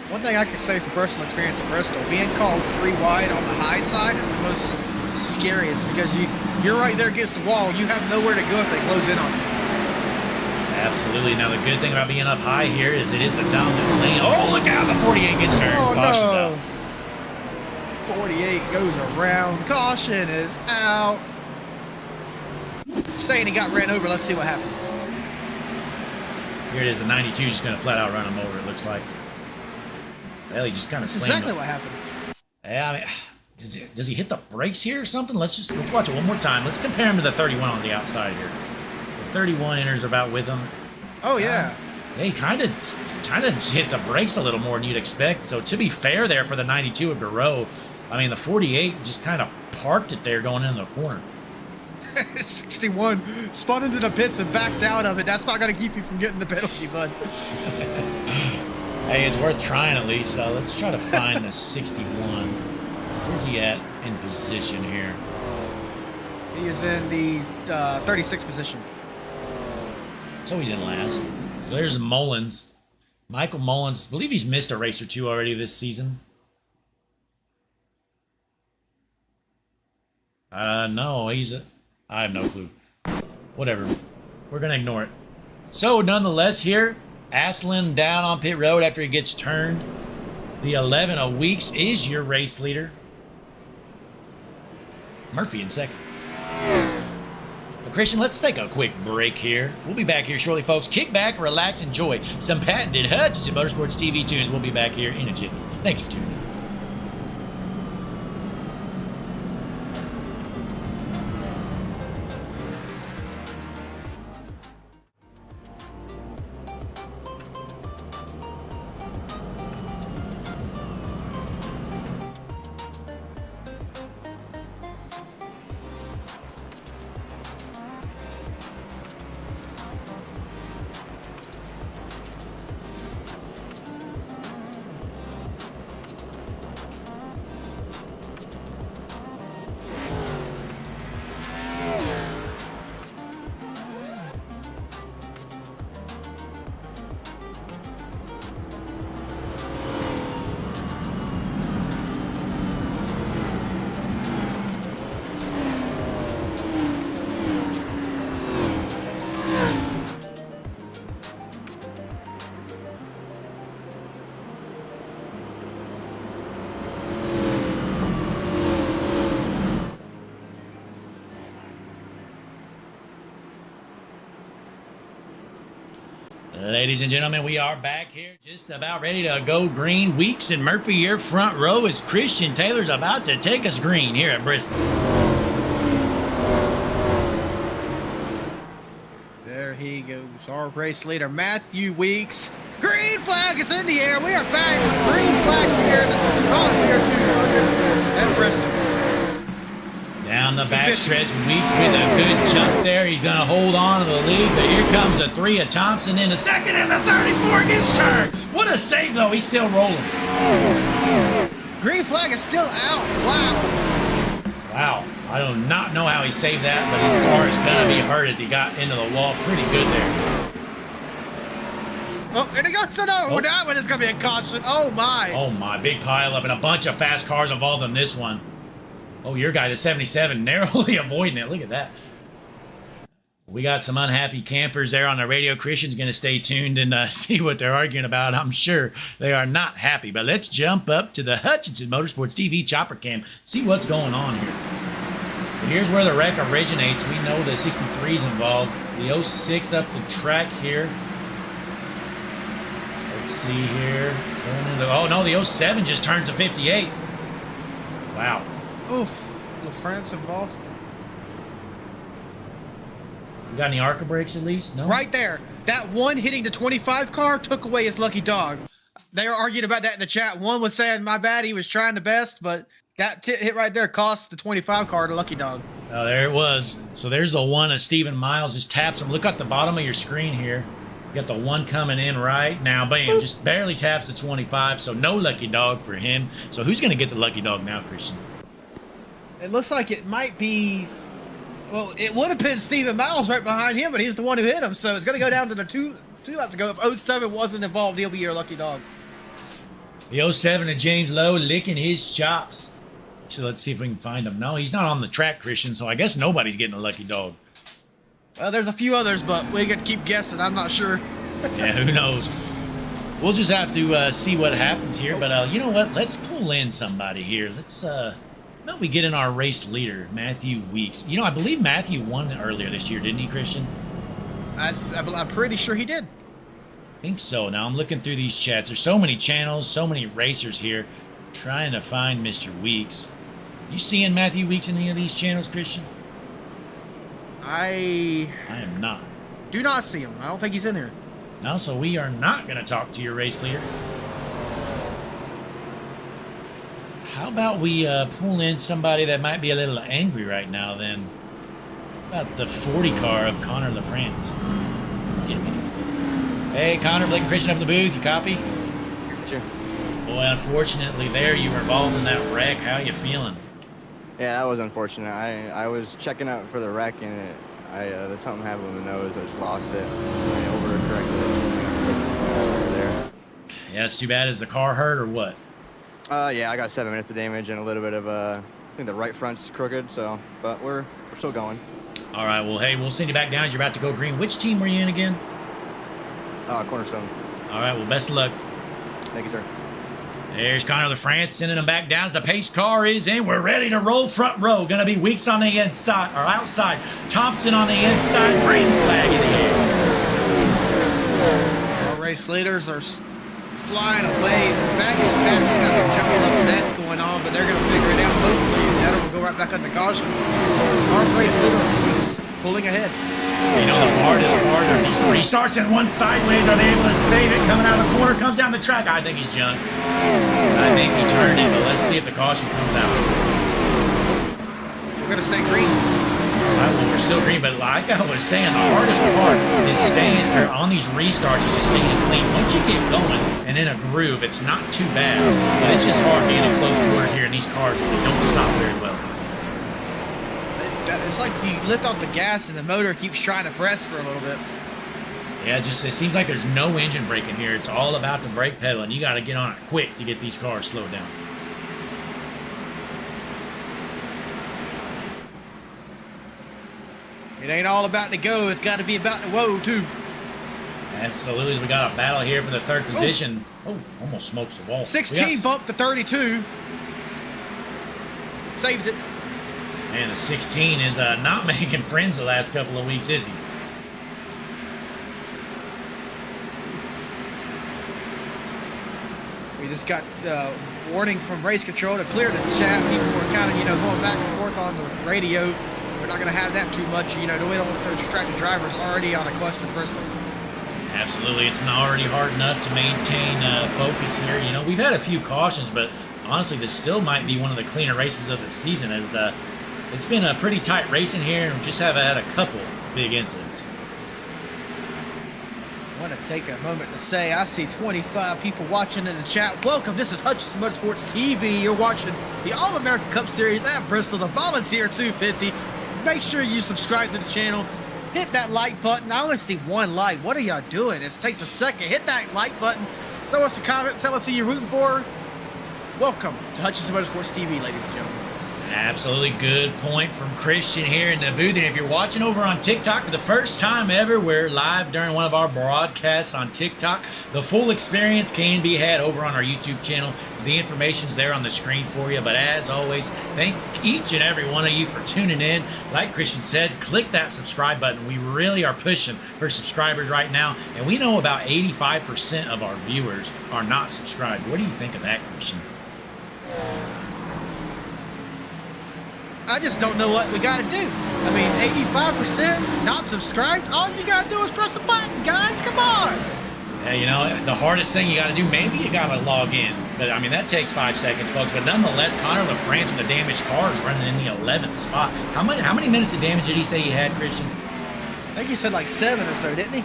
One thing I can say from personal experience at Bristol, being called 3 wide on the high side is the most scariest because you're right there against the wall. You have nowhere to go if they close in on you. Absolutely. Now, the good thing about being up high here is it is the dominant lane. Oh, look out. The 48 gets turned. Oh, Caution's no. out. 48 goes around. Caution is out. Saying he got ran over. Let's see what happened. Here it is. The 92 just going to flat out run him over, it looks like. Well, he just kind of slammed exactly him. what happened. Yeah, I mean, does he hit the brakes here or something? Let's watch it one more time. Let's compare him to the 31 on the outside here. The 31 enters about with him. Oh, yeah. He kind of hit the brakes a little more than you'd expect. So to be fair there for the 92 of Barreau, I mean, the 48 just kind of parked it there going into the corner. 61 spun into the pits and backed out of it. That's not going to keep you from getting the penalty, bud. Hey, it's worth trying at least. So let's try to find the 61. Where's he at in position here? He is in the 36th position. So he's in last. So there's Mullins. Michael Mullins. I believe he's missed a race or 2 already this season. No, I have no clue. Whatever. We're going to ignore it. So, nonetheless, here, Aslan down on pit road after he gets turned. The 11 of Weeks is your race leader. Murphy in second. But Christian, let's take a quick break here. We'll be back here shortly, folks. Kick back, relax, enjoy some patented Hutchinson Motorsports TV tunes. We'll be back here in a jiffy. Thanks for tuning in. Ladies and gentlemen, we are back here just about ready to go green. Weeks and Murphy, your front row as Christian Taylor's about to take us green here at Bristol. There he goes, our race leader, Matthew Weeks. Green flag is in the air. We are back. Green flag here at Bristol. Down the backstretch, Weeks with a good jump there. He's going to hold on to the lead, but here comes the 3 of Thompson in the second, and the 34 gets turned. What a save, though. He's still rolling. Green flag is still out. Wow. Wow. I do not know how he saved that, but his car is going to be hurt as he got into the wall. Pretty good there. Oh, and he goes to no. Oh. That one is going to be a caution. Oh, my. Oh, my. Big pile up and a bunch of fast cars involved in this one. Oh, your guy, the 77, narrowly avoiding it. Look at that. We got some unhappy campers there on the radio. Christian's going to stay tuned and see what they're arguing about. I'm sure they are not happy. But let's jump up to the Hutchinson Motorsports TV chopper cam, see what's going on here. Here's where the wreck originates. We know the 63's involved. The 06 up the track here. Let's see here. Oh, no, the 07 just turns to 58. Wow. Oof, LaFrance involved. You got any ARCA brakes at least? No? Right there. That one hitting the 25 car took away his lucky dog. They were arguing about that in the chat. One was saying, my bad, he was trying the best, but that hit right there cost the 25 car the lucky dog. Oh, there it was. So there's the one of Stephen Miles. Just taps him. Look at the bottom of your screen here. You got the one coming in right now. Bam, boop. Just barely taps the 25, so no lucky dog for him. So who's going to get the lucky dog now, Christian? It looks like it might be, well, it would have been Stephen Miles right behind him, but he's the one who hit him, so it's going to go down to the two laps to go. If 07 wasn't involved, he'll be your lucky dog. The 07 of James Lowe licking his chops. So let's see if we can find him. No, he's not on the track, Christian, so I guess nobody's getting a lucky dog. Well, there's a few others, but we got to keep guessing. I'm not sure. Yeah, who knows? We'll just have to see what happens here, but you know what? Let's pull in somebody here. Let's... Well, we get in our race leader, Matthew Weeks. You know, I believe Matthew won earlier this year, didn't he, Christian? I'm pretty sure he did. I think so. Now, I'm looking through these chats. There's so many channels, so many racers here trying to find Mr. Weeks. You seeing Matthew Weeks in any of these channels, Christian? I am not. Do not see him. I don't think he's in there. No, so we are not going to talk to your race leader. How about we pull in somebody that might be a little angry right now then? About the 40 car of Connor LaFrance. Get me. Hey, Connor, Blake and Christian up in the booth. You copy? Sure. Boy, unfortunately there you were involved in that wreck. How you feeling? Yeah, that was unfortunate. I was checking out for the wreck and there's something happened with the nose. I just lost it. I overcorrected it. There. Yeah, it's too bad. Is the car hurt or what? Yeah, I got 7 minutes of damage and a little bit of I think the right front's crooked, so but we're still going. All right, well, hey, we'll send you back down as you're about to go green. Which team were you in again? Cornerstone. All right, well, best of luck. Thank you, sir. There's Connor LaFrance sending him back down as the pace car is in. We're ready to roll front row. Gonna be Weeks on the inside or outside. Thompson on the inside. Green flag in the air. Our race leaders are flying away. Back in the back, we got some jumping up mess going on, but they're going to figure it out. Hopefully, that will go right back on the caution. Our race leader is pulling ahead. You know, the hardest part are these restarts and one sideways. Are they able to save it? Coming out of the corner, comes down the track. I think he's junk. I think he turned it, but let's see if the caution comes out. We're going to stay green. All right, well, we're still green, but like I was saying, the hardest part is staying, or on these restarts, is just staying clean. Once you get going and in a groove, it's not too bad, but it's just hard being in close quarters here in these cars if they don't stop very well. It's like you lift off the gas and the motor keeps trying to press for a little bit. Yeah, it seems like there's no engine braking here. It's all about the brake pedal, and you got to get on it quick to get these cars slowed down. It ain't all about the go. It's got to be about the whoa, too. Absolutely. We got a battle here for the third position. Oh, almost smokes the wall. 16 bumped to 32. Saved it. And the 16 is not making friends the last couple of weeks, is he? We just got warning from race control to clear the chat. People were kind of, going back and forth on the radio. We're not going to have that too much. We don't want those distracted drivers already on a cluster Bristol. Absolutely. It's not already hard enough to maintain focus here. We've had a few cautions, but honestly, this still might be one of the cleaner races of the season, as it's been a pretty tight racing here, and we just have had a couple big incidents. I want to take a moment to say I see 25 people watching in the chat. Welcome. This is Hutchinson Motorsports TV. You're watching the All-American Cup Series at Bristol, the Volunteer 250. Make sure you subscribe to the channel. Hit that like button. I only see one like. What are y'all doing? It takes a second. Hit that like button. Throw us a comment. Tell us who you're rooting for. Welcome to Hutchinson Motorsports TV, ladies and gentlemen. Absolutely good point from Christian here in the booth. And if you're watching over on TikTok for the first time ever, we're live during one of our broadcasts on TikTok. The full experience can be had over on our YouTube channel. The information's there on the screen for you. But as always, thank each and every one of you for tuning in. Like Christian said, click that subscribe button. We really are pushing for subscribers right now. And we know about 85% of our viewers are not subscribed. What do you think of that, Christian? I just don't know what we got to do. I mean, 85% not subscribed. All you got to do is press a button, guys. Come on. Yeah, the hardest thing you got to do, maybe you got to log in. But, I mean, that takes 5 seconds, folks. But nonetheless, Connor LaFrance with a damaged car is running in the 11th spot. How many minutes of damage did he say he had, Christian? I think he said like 7 or so, didn't he?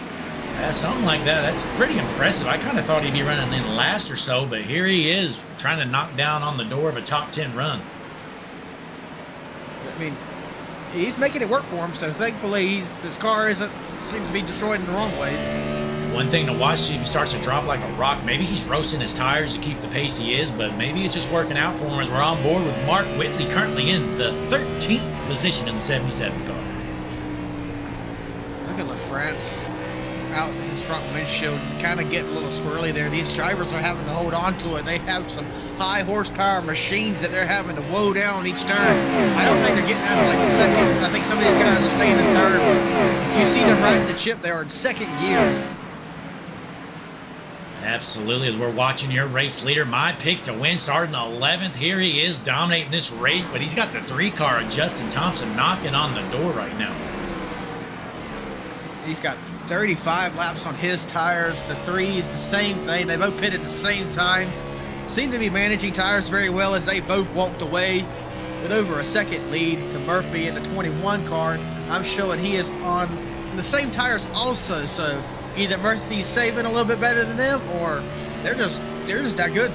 Yeah, something like that. That's pretty impressive. I kind of thought he'd be running in last or so, but here he is trying to knock down on the door of a top 10 run. I mean, he's making it work for him, so thankfully his car seems to be destroyed in the wrong ways. One thing to watch, if he starts to drop like a rock, maybe he's roasting his tires to keep the pace he is, but maybe it's just working out for him as we're on board with Mark Whitley, currently in the 13th position in the 77 car. Look at LaFrance out his front windshield, kind of getting a little squirrely there. These drivers are having to hold on to it. They have some high horsepower machines that they're having to woe down each turn. I don't think they're getting out of like the second. I think some of these guys are staying in third. You see them riding the chip, they are in second gear. Absolutely, as we're watching your race leader, my pick to win, starting 11th. Here he is dominating this race, but he's got the 3-car of Justin Thompson knocking on the door right now. He's got 35 laps on his tires. The 3 is the same thing. They both pitted at the same time. Seem to be managing tires very well as they both walked away with over a second lead to Murphy in the 21 car. I'm showing he is on the same tires also, so either Murphy's saving a little bit better than them, or they're just that good.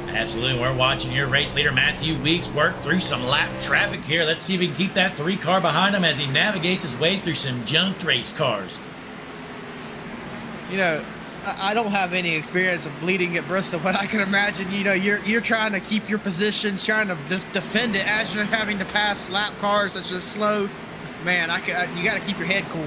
Absolutely. We're watching your race leader, Matthew Weeks, work through some lap traffic here. Let's see if he can keep that 3-car behind him as he navigates his way through some junked race cars. I don't have any experience of leading at Bristol, but I can imagine, you're trying to keep your position, trying to defend it as you're having to pass lap cars that's just slow. Man, you got to keep your head cool.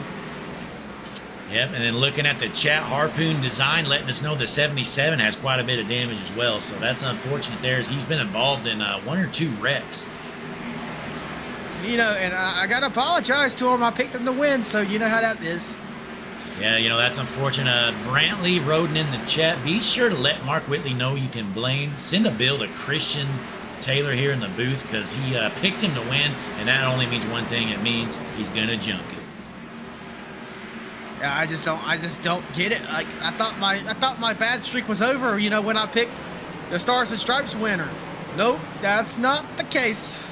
Yep, and then looking at the chat, Harpoon Design letting us know the 77 has quite a bit of damage as well. So that's unfortunate there, as he's been involved in 1 or 2 wrecks. And I got to apologize to him. I picked him to win, so you know how that is. Yeah, that's unfortunate. Brantley Roden in the chat. Be sure to let Mark Whitley know you can blame. Send a bill to Christian Taylor here in the booth, because he picked him to win, and that only means one thing. It means he's going to junk it. I just don't get it. Like I thought my bad streak was over, when I picked the Stars and Stripes winner. Nope, that's not the case.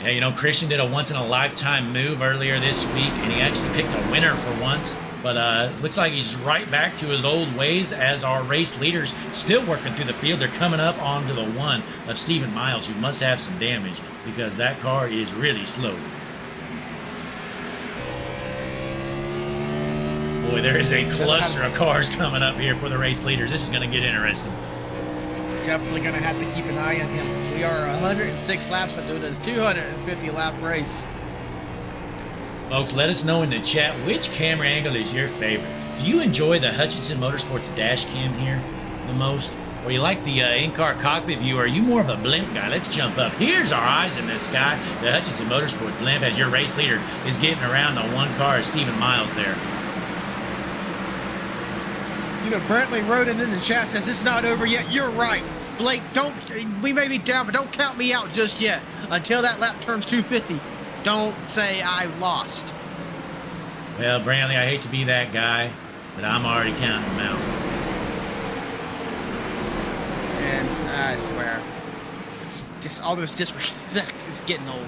Yeah, Christian did a once-in-a-lifetime move earlier this week, and he actually picked a winner for once. But looks like he's right back to his old ways, as our race leaders still working through the field. They're coming up onto the 1 of Stephen Miles, who must have some damage because that car is really slow. Boy, there is a cluster of cars coming up here for the race leaders. This is going to get interesting. Definitely going to have to keep an eye on him. We are 106 laps into this 250-lap race. Folks, let us know in the chat which camera angle is your favorite. Do you enjoy the Hutchinson Motorsports dash cam here the most? Or you like the in-car cockpit view? Or are you more of a blimp guy? Let's jump up. Here's our eyes in the sky. The Hutchinson Motorsports blimp, as your race leader is getting around on 1 car of Stephen Miles there. You know, Brantley wrote it in the chat, says it's not over yet. You're right. Blake, we may be down, but don't count me out just yet. Until that lap turns 250, don't say I lost. Well, Brantley, I hate to be that guy, but I'm already counting them out. And I swear, it's just all this disrespect is getting old.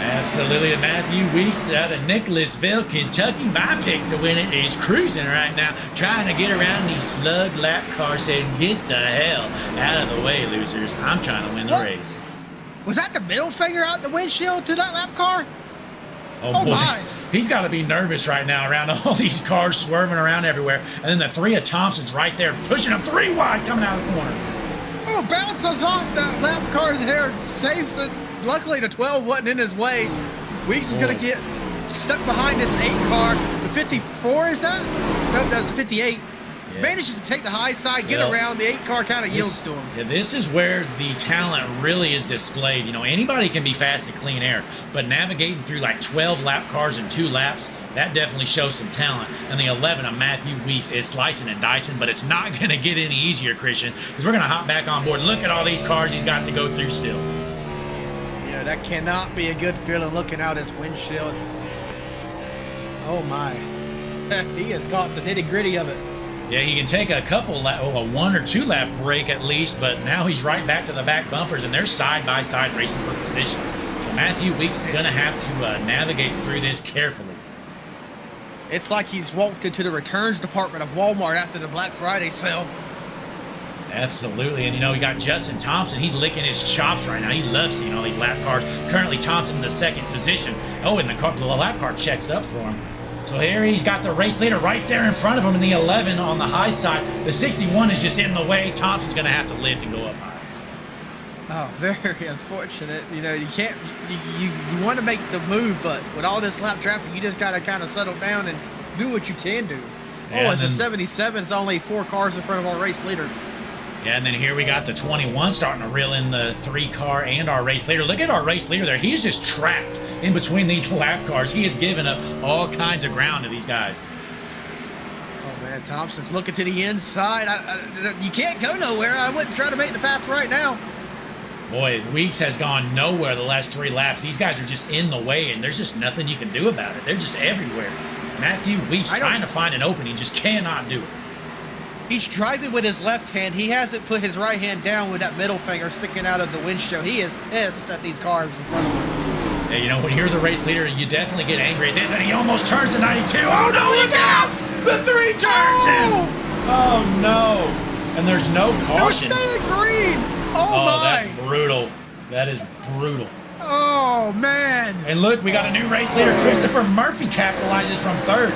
Absolutely. Matthew Weeks out of Nicholasville, Kentucky. My pick to win it is cruising right now, trying to get around these slug lap cars, saying, get the hell out of the way, losers. I'm trying to win the race. Was that the middle finger out the windshield to that lap car? Oh boy. My. He's got to be nervous right now around all these cars swerving around everywhere. And then the 3 of Thompson's right there, pushing him 3 wide coming out of the corner. Oh, bounces off that lap car there, saves it. Luckily, the 12 wasn't in his way. Weeks is going to get stuck behind this 8 car. The 54, is that? No, that's the 58. Yeah. Manages to take the high side, get around. The 8 car kind of yields to him. Yeah, this is where the talent really is displayed. You know, anybody can be fast at clean air, but navigating through like 12 lap cars in 2 laps, that definitely shows some talent. And the 11 of Matthew Weeks is slicing and dicing, but it's not going to get any easier, Christian, because we're going to hop back on board. Look at all these cars he's got to go through still. Yeah, that cannot be a good feeling looking out his windshield. Oh my. He has caught the nitty-gritty of it. Yeah, he can take a couple a 1 or 2 lap break at least, but now he's right back to the back bumpers, and they're side by side racing for positions. So Matthew Weeks is going to have to navigate through this carefully. It's like he's walked into the returns department of Walmart after the Black Friday sale. Absolutely, and you know, we got Justin Thompson. He's licking his chops right now. He loves seeing all these lap cars. Currently, Thompson in the 2nd position. Oh, and the lap car checks up for him. So here he's got the race leader right there in front of him in the 11 on the high side. The 61 is just in the way. Thompson's going to have to lift and go up high. Oh, very unfortunate. You know, you can't, you want to make the move, but with all this lap traffic, you just got to kind of settle down and do what you can do. Yeah, the 77's only 4 cars in front of our race leader. Yeah, and then here we got the 21 starting to reel in the 3 car and our race leader. Look at our race leader there. He's just trapped in between these lap cars. He has given up all kinds of ground to these guys. Oh, man, Thompson's looking to the inside. You can't go nowhere. I wouldn't try to make the pass right now. Boy, Weeks has gone nowhere the last 3 laps. These guys are just in the way, and there's just nothing you can do about it. They're just everywhere. Matthew Weeks trying to find an opening, just cannot do it. He's driving with his left hand. He hasn't put his right hand down with that middle finger sticking out of the windshield. He is pissed at these cars in front of him. Yeah, you know, when you're the race leader, you definitely get angry at this, and he almost turns the 92. Oh, no, look out! The 3 turns him! Oh, no. And there's no caution. No, stay green! Oh, my. That's brutal. That is brutal. Oh, man. And look, we got a new race leader. Christopher Murphy capitalizes from 3rd.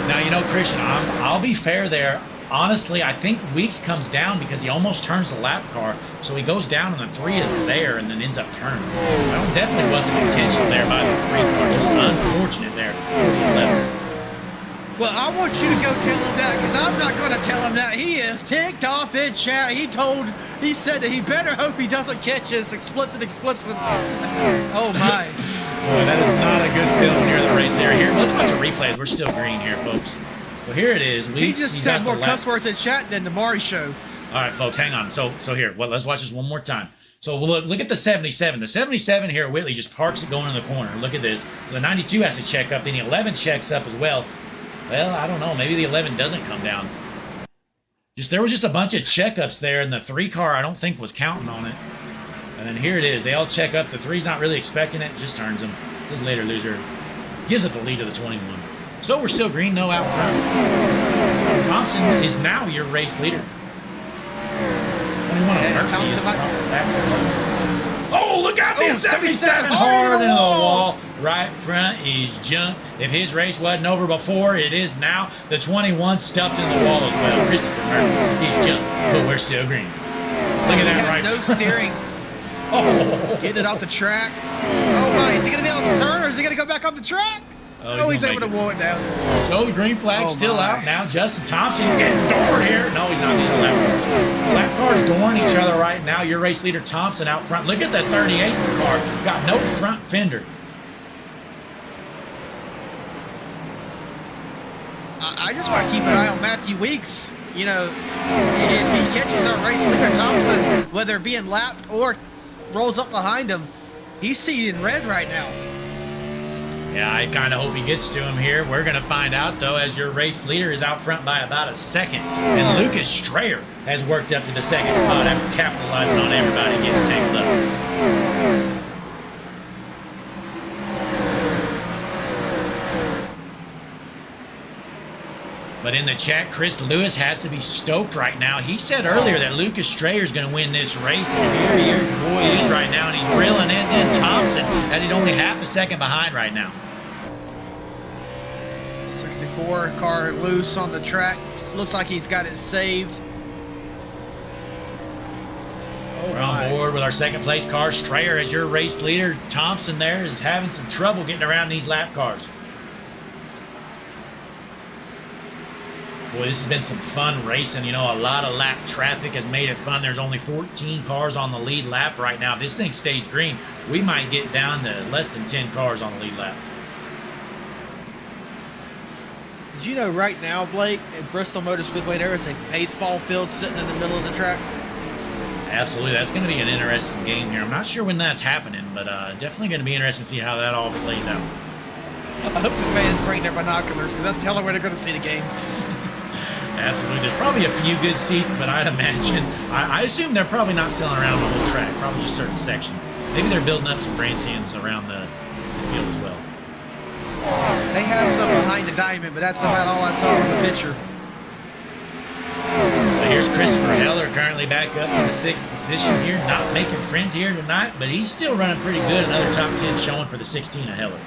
Now, you know, Christian, I'll be fair there. Honestly, I think Weeks comes down because he almost turns the lap car, so he goes down and the 3 is there and then ends up turning. That definitely wasn't intentional there by the 3 car, just unfortunate there for the 11. Well, I want you to go tell him that, because I'm not going to tell him that. He is ticked off in chat. He said that he better hope he doesn't catch his explicit. Oh my. Boy, that is not a good feeling when you're the race there. Here, let's watch a replay. We're still green here, folks. Well, here it is. He just said more cuss words in chat than the Maury show. All right, folks, hang on. So here, let's watch this one more time. So look at the 77. The 77 here at Whitley just parks it going in the corner. Look at this. The 92 has to check up. Then the 11 checks up as well. Well, I don't know. Maybe the 11 doesn't come down. There was just a bunch of checkups there, and the 3 car I don't think was counting on it. And then here it is. They all check up. The 3's not really expecting it. Just turns them. This later loser gives it the lead to the 21. So we're still green, no out front. Thompson is now your race leader. 21 Murphy is back. Oh, look out! The 77 hard into the wall. Right front is junk. If his race wasn't over before, it is now. The 21 stuffed in the wall as well. Christopher Murphy, he's junk, but we're still green. Look at that right front. No steering. Oh, getting it off the track. Oh my, is he going to be able to turn, or is he going to go back on the track? Oh, he's able to wall it down. So the green flag's still out now. Justin Thompson, he's getting doored here. No, he's not getting a lap. Lap cars dooring each other right now. Your race leader Thompson out front. Look at that 38 car. Got no front fender. I I just want to keep an eye on Matthew Weeks. You know, if he catches our race leader Thompson, whether being lapped or rolls up behind him, he's seeing red right now. Yeah, I kind of hope he gets to him here. We're going to find out, though, as your race leader is out front by about a second. And Lucas Strayer has worked up to the second spot after capitalizing on everybody getting tangled up. But in the chat, Chris Lewis has to be stoked right now. He said earlier that Lucas Strayer is going to win this race, and here boy he is right now, and he's reeling in Thompson, and he's only half a second behind right now. 64 car loose on the track. Looks like he's got it saved. We're on board with our second place car. Strayer as your race leader. Thompson there is having some trouble getting around these lap cars. Boy, this has been some fun racing. You know, a lot of lap traffic has made it fun. There's only 14 cars on the lead lap right now. If this thing stays green, we might get down to less than 10 cars on the lead lap. Did you know right now, Blake, at Bristol Motor Speedway, there's a baseball field sitting in the middle of the track? Absolutely. That's going to be an interesting game here. I'm not sure when that's happening, but definitely going to be interesting to see how that all plays out. I hope the fans bring their binoculars, because that's the only way they're going to see the game. Absolutely. There's probably a few good seats, but I'd imagine, I assume they're probably not selling around the whole track, probably just certain sections. Maybe they're building up some grandstands around the field as well. They have some behind the diamond, but that's about all I saw in the picture. But here's Christopher Heller currently back up to the 6th position here, not making friends here tonight, but he's still running pretty good. Another top 10 showing for the 16 of Heller.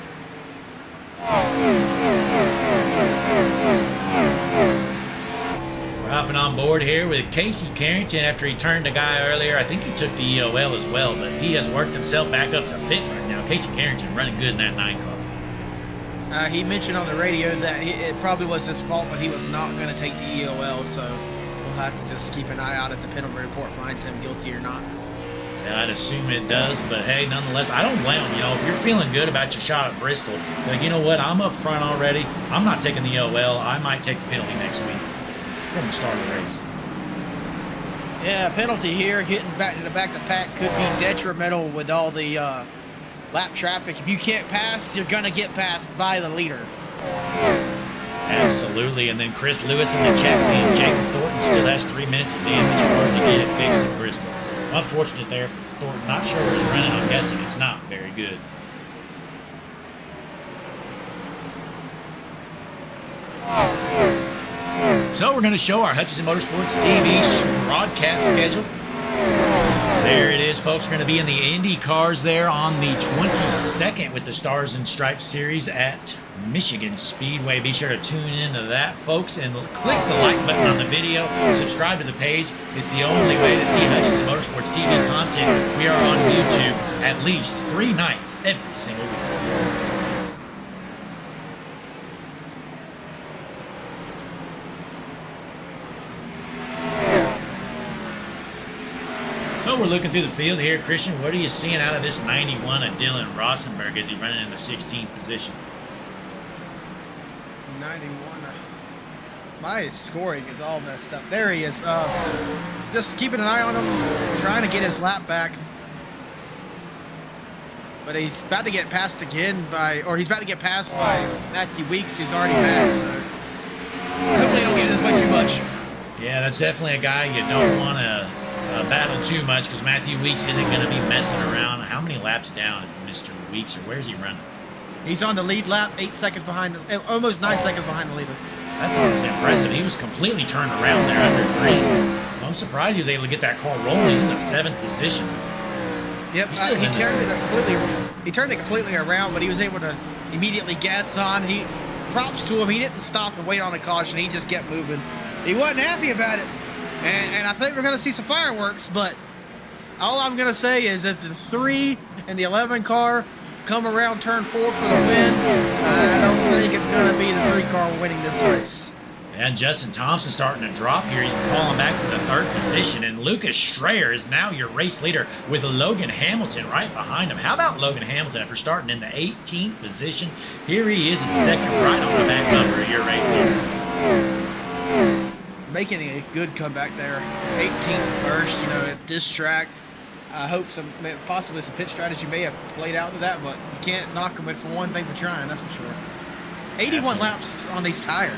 Hopping on board here with Casey Carrington after he turned a guy earlier. I think he took the EOL as well, but he has worked himself back up to 5th right now. Casey Carrington running good in that 9 car. He mentioned on the radio that it probably was his fault, but he was not going to take the EOL, so we'll have to just keep an eye out if the penalty report finds him guilty or not. Yeah, I'd assume it does, but hey, nonetheless, I don't blame him. You know, if you're feeling good about your shot at Bristol, like, you know what, I'm up front already. I'm not taking the EOL. I might take the penalty next week. From the start of the race. Yeah, penalty here, getting back to the back of the pack could be detrimental with all the lap traffic. If you can't pass, you're going to get passed by the leader. Absolutely, and then Chris Lewis in the chat saying Jacob Thornton still has 3 minutes of damage in order to get it fixed at Bristol. Unfortunate there for Thornton. Not sure where he's running. I'm guessing it's not very good. So we're going to show our Hutchinson Motorsports TV broadcast schedule. There it is, folks. We're going to be in the Indy cars there on the 22nd with the Stars and Stripes series at Michigan Speedway. Be sure to tune into that, folks, and click the like button on the video. Subscribe to the page. It's the only way to see Hutchinson Motorsports TV content. We are on YouTube at least 3 nights every single week. So we're looking through the field here. Christian, what are you seeing out of this 91 of Dylan Rosenberg as he's running in the 16th position? 91. My scoring is all messed up. There he is. Just keeping an eye on him, trying to get his lap back. But he's about to get passed again he's about to get passed by Matthew Weeks, who's already passed. So hopefully he don't get his way too much. Yeah, that's definitely a guy you don't want to battle too much because Matthew Weeks isn't going to be messing around. How many laps down is Mr. Weeks, or where's he running? He's on the lead lap, 8 seconds behind, almost 9 seconds behind the leader. That's honestly impressive. He was completely turned around there under green. I'm surprised he was able to get that car rolling. He's in the 7th position. Yep, he turned it completely around, but he was able to immediately gas on. Props to him. He didn't stop and wait on a caution. He just kept moving. He wasn't happy about it. And I think we're going to see some fireworks, but all I'm going to say is if the 3 and the 11 car come around turn 4 for the win, I don't think it's going to be the 3 car winning this race. And Justin Thompson starting to drop here. He's falling back to the 3rd position. And Lucas Strayer is now your race leader with Logan Hamilton right behind him. How about Logan Hamilton after starting in the 18th position? Here he is in 2nd, right on the back number of your race leader. Making a good comeback there. 18th first, you know, at this track. I hope possibly some pit strategy may have played out to that, but you can't knock them for one thing for trying, that's for sure. 81 laps on these tires.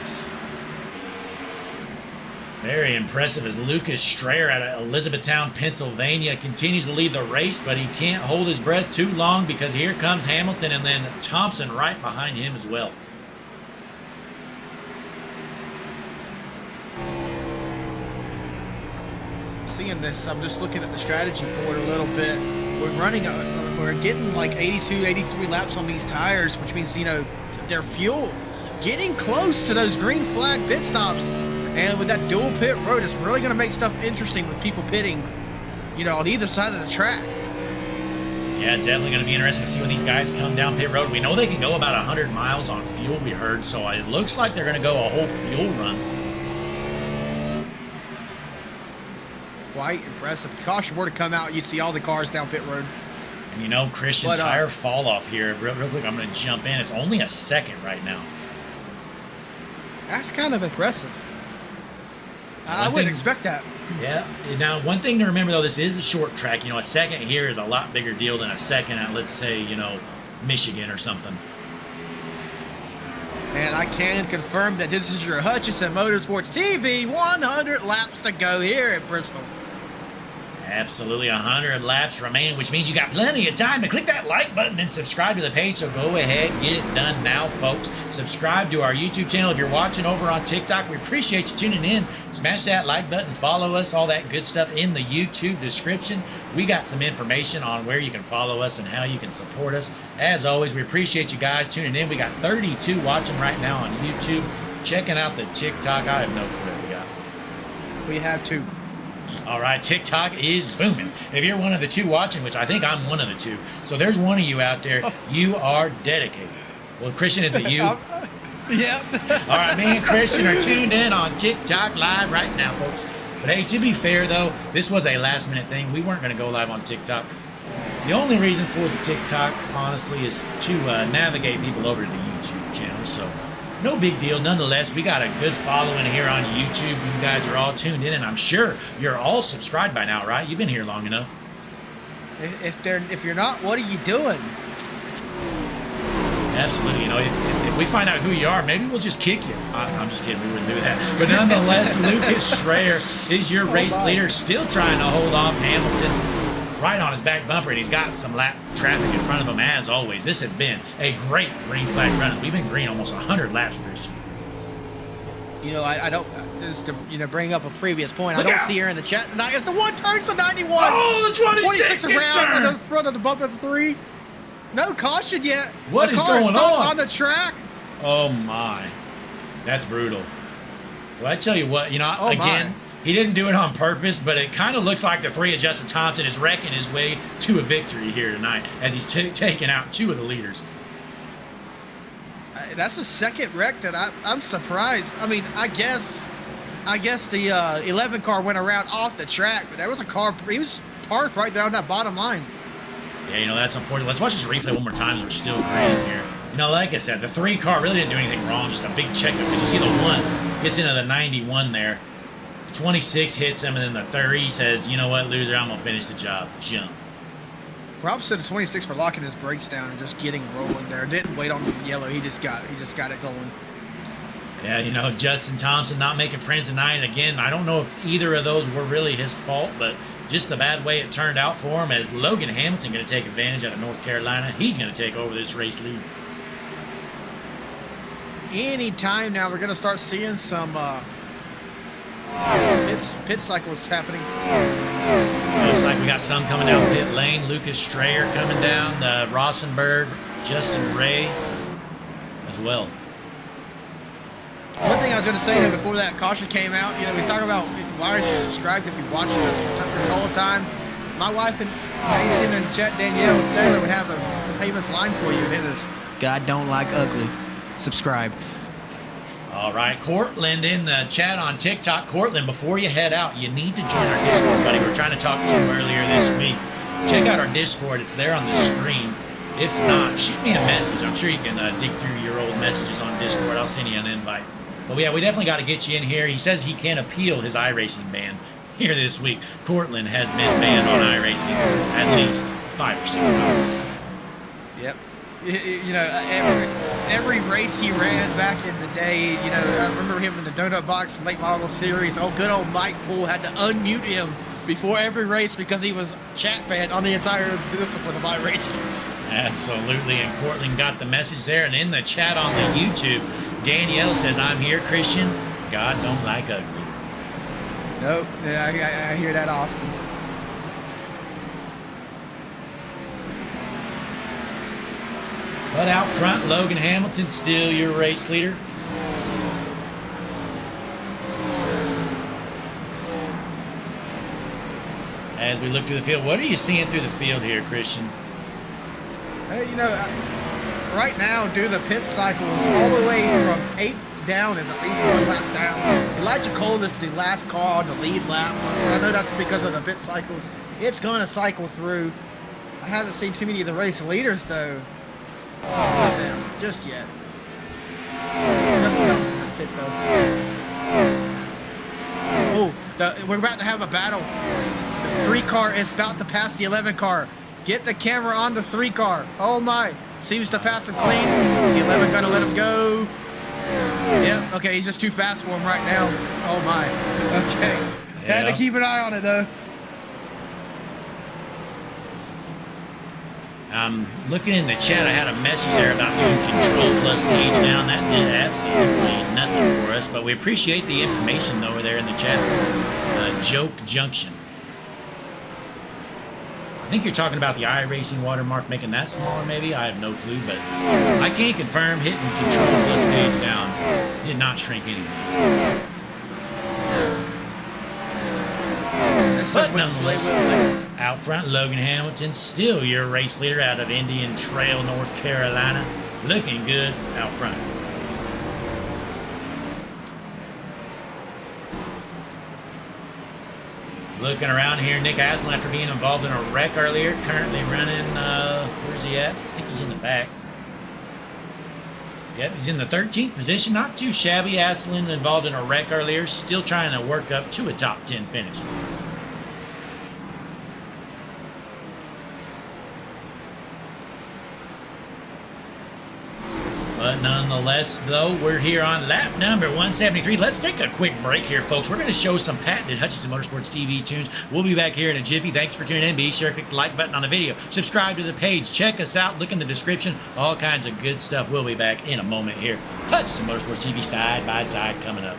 Very impressive as Lucas Strayer out of Elizabethtown, Pennsylvania continues to lead the race, but he can't hold his breath too long because here comes Hamilton and then Thompson right behind him as well. Seeing this, I'm just looking at the strategy board a little bit. We're getting like 82, 83 laps on these tires, which means, you know, their fuel getting close to those green flag pit stops. And with that dual pit road, it's really going to make stuff interesting with people pitting, you know, on either side of the track. Yeah, definitely going to be interesting to see when these guys come down pit road. We know they can go about 100 miles on fuel, we heard, so it looks like they're going to go a whole fuel run. Quite impressive. If the caution were to come out, you'd see all the cars down pit road. And you know, Christian, tire fall off here. Real quick, I'm going to jump in. It's only a second right now. That's kind of impressive. I wouldn't expect that. Yeah. Now, one thing to remember, though, this is a short track. You know, a second here is a lot bigger deal than a second at, let's say, you know, Michigan or something. And I can confirm that this is your Hutchinson Motorsports TV. 100 laps to go here at Bristol. Absolutely 100 laps remaining, which means you got plenty of time to click that like button and subscribe to the page. So go ahead, get it done now, folks. Subscribe to our YouTube channel. If you're watching over on TikTok, we appreciate you tuning in. Smash that like button, follow us, all that good stuff in the YouTube description. We got some information on where you can follow us and how you can support us. As always, we appreciate you guys tuning in. We got 32 watching right now on YouTube. Checking out the TikTok. I have no clue what we got. We have 2. All right, TikTok is booming. If you're one of the 2 watching, which I think I'm one of the 2, so there's one of you out there, you are dedicated. Well, Christian, is it you? Yep. All right, me and Christian are tuned in on TikTok live right now, folks. But hey, to be fair, though, this was a last-minute thing. We weren't going to go live on TikTok. The only reason for the TikTok, honestly, is to navigate people over to the YouTube channel, so no big deal. Nonetheless, we got a good following here on YouTube. You guys are all tuned in, and I'm sure you're all subscribed by now, right? You've been here long enough. If you're not, what are you doing? Absolutely. You know, if we find out who you are, maybe we'll just kick you. I'm just kidding. We wouldn't do that. But nonetheless, Lucas Strayer is your race leader, still trying to hold off Hamilton right on his back bumper, and he's got some lap traffic in front of him as always. This has been a great green flag run. We've been green almost 100 laps, Christian. You know, I don't, just to, you know, bring up a previous point, Look I don't out. see her in the chat tonight. As the one turns to 91. Oh, the 26 gets around turned. in the front of the bump at the 3. No caution yet. What is car going stopped on? On the track. Oh, my. That's brutal. Well, I tell you what, you know, Oh, again, my. he didn't do it on purpose, but it kind of looks like the 3 of Justin Thompson is wrecking his way to a victory here tonight as he's taking out 2 of the leaders. That's the second wreck that I'm surprised. I mean, I guess the 11 car went around off the track, but there was a car, he was parked right there on that bottom line. Yeah, you know, that's unfortunate. Let's watch this replay one more time as we're still green here. You know, like I said, the 3 car really didn't do anything wrong, just a big checkup, because you see the 1 gets into the 91 there. 26 hits him, and then the 30 says, you know what, loser, I'm going to finish the job. Jump. Props to the 26 for locking his brakes down and just getting rolling there. Didn't wait on the yellow. He just got it going. Yeah, you know, Justin Thompson not making friends tonight. Again, I don't know if either of those were really his fault, but just the bad way it turned out for him, as Logan Hamilton going to take advantage out of North Carolina. He's going to take over this race lead. Anytime now, we're going to start seeing some pit cycles happening. Looks like we got some coming down pit lane. Lucas Strayer coming down. Rosenberg, Justin Ray as well. One thing I was going to say before that caution came out, you know, we talk about why aren't you subscribed if you're watching this whole time. My wife and Mason and Chet Danielle Taylor would have a famous line for you, and it is, God don't like ugly. Subscribe. All right, Cortland in the chat on TikTok. Cortland, before you head out, you need to join our Discord, buddy. We were trying to talk to you earlier this week. Check out our Discord. It's there on the screen. If not, shoot me a message. I'm sure you can dig through your old messages on Discord. I'll send you an invite. But yeah, we definitely got to get you in here. He says he can appeal his iRacing ban here this week. Cortland has been banned on iRacing at least 5 or 6 times. Yep. You know, every race he ran back in the day, you know, I remember him in the Donut Box late model series. Oh, good old Mike Poole had to unmute him before every race because he was chat banned on the entire discipline of iRacing. Absolutely, and Cortland got the message there. And in the chat on the YouTube, Danielle says, I'm here, Christian. God don't like ugly. Nope, yeah, I hear that often. But out front, Logan Hamilton, still your race leader. As we look through the field, what are you seeing through the field here, Christian? You know, right now, due to the pit cycles, all the way from 8th down is at least 1 lap down. Elijah Cole is the last car on the lead lap. I know that's because of the pit cycles. It's going to cycle through. I haven't seen too many of the race leaders, though. Just yet. Nothing else in this pit, though. Oh, we're about to have a battle. The 3 car is about to pass the 11 car. Get the camera on the 3 car. Oh my. Seems to pass him clean. The 11 gonna let him go. Yep, okay, he's just too fast for him right now. Oh my. Okay. Yeah. Had to keep an eye on it though. Looking in the chat, I had a message there about doing control plus gauge down. That did absolutely nothing for us, but we appreciate the information over there in the chat. Joke Junction. I think you're talking about the iRacing watermark, making that smaller maybe. I have no clue, but I can't confirm hitting control plus gauge down did not shrink anything. But nonetheless, out front, Logan Hamilton, still your race leader out of Indian Trail, North Carolina. Looking good out front. Looking around here, Nick Aslan, after being involved in a wreck earlier, currently running, where's he at? I think he's in the back. Yep, he's in the 13th position. Not too shabby. Aslan involved in a wreck earlier, still trying to work up to a top 10 finish. But nonetheless, though, we're here on lap number 173. Let's take a quick break here, folks. We're going to show some patented Hutchinson Motorsports TV tunes. We'll be back here in a jiffy. Thanks for tuning in. Be sure to click the like button on the video. Subscribe to the page. Check us out. Look in the description. All kinds of good stuff. We'll be back in a moment here. Hutchinson Motorsports TV side by side coming up.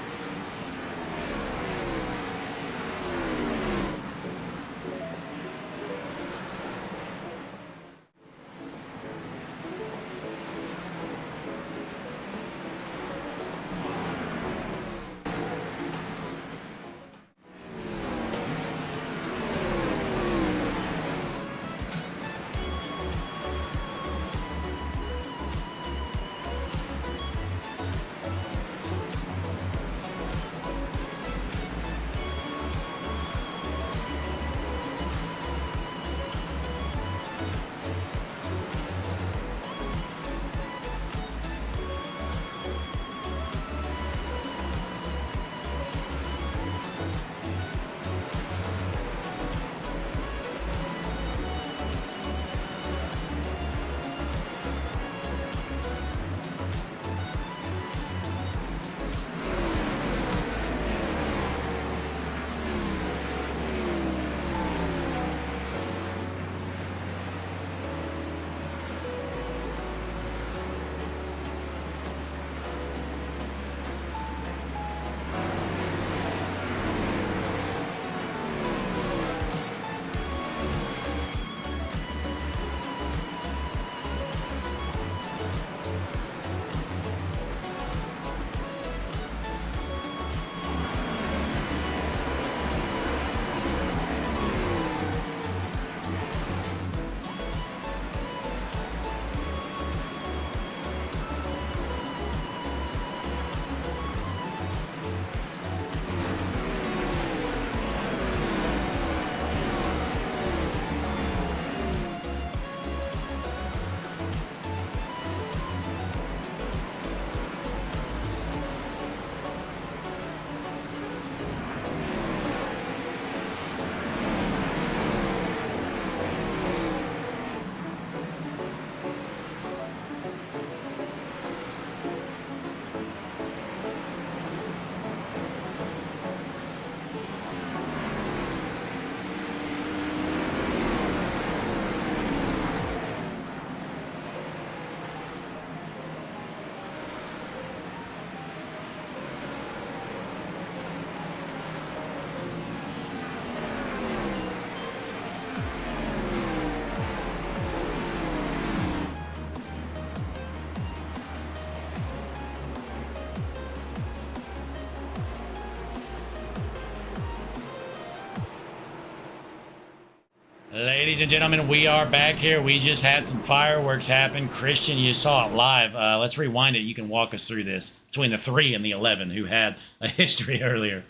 Ladies and gentlemen, we are back here. We just had some fireworks happen. Christian, you saw it live. Let's rewind it. You can walk us through this between the 3 and the 11 who had a history earlier.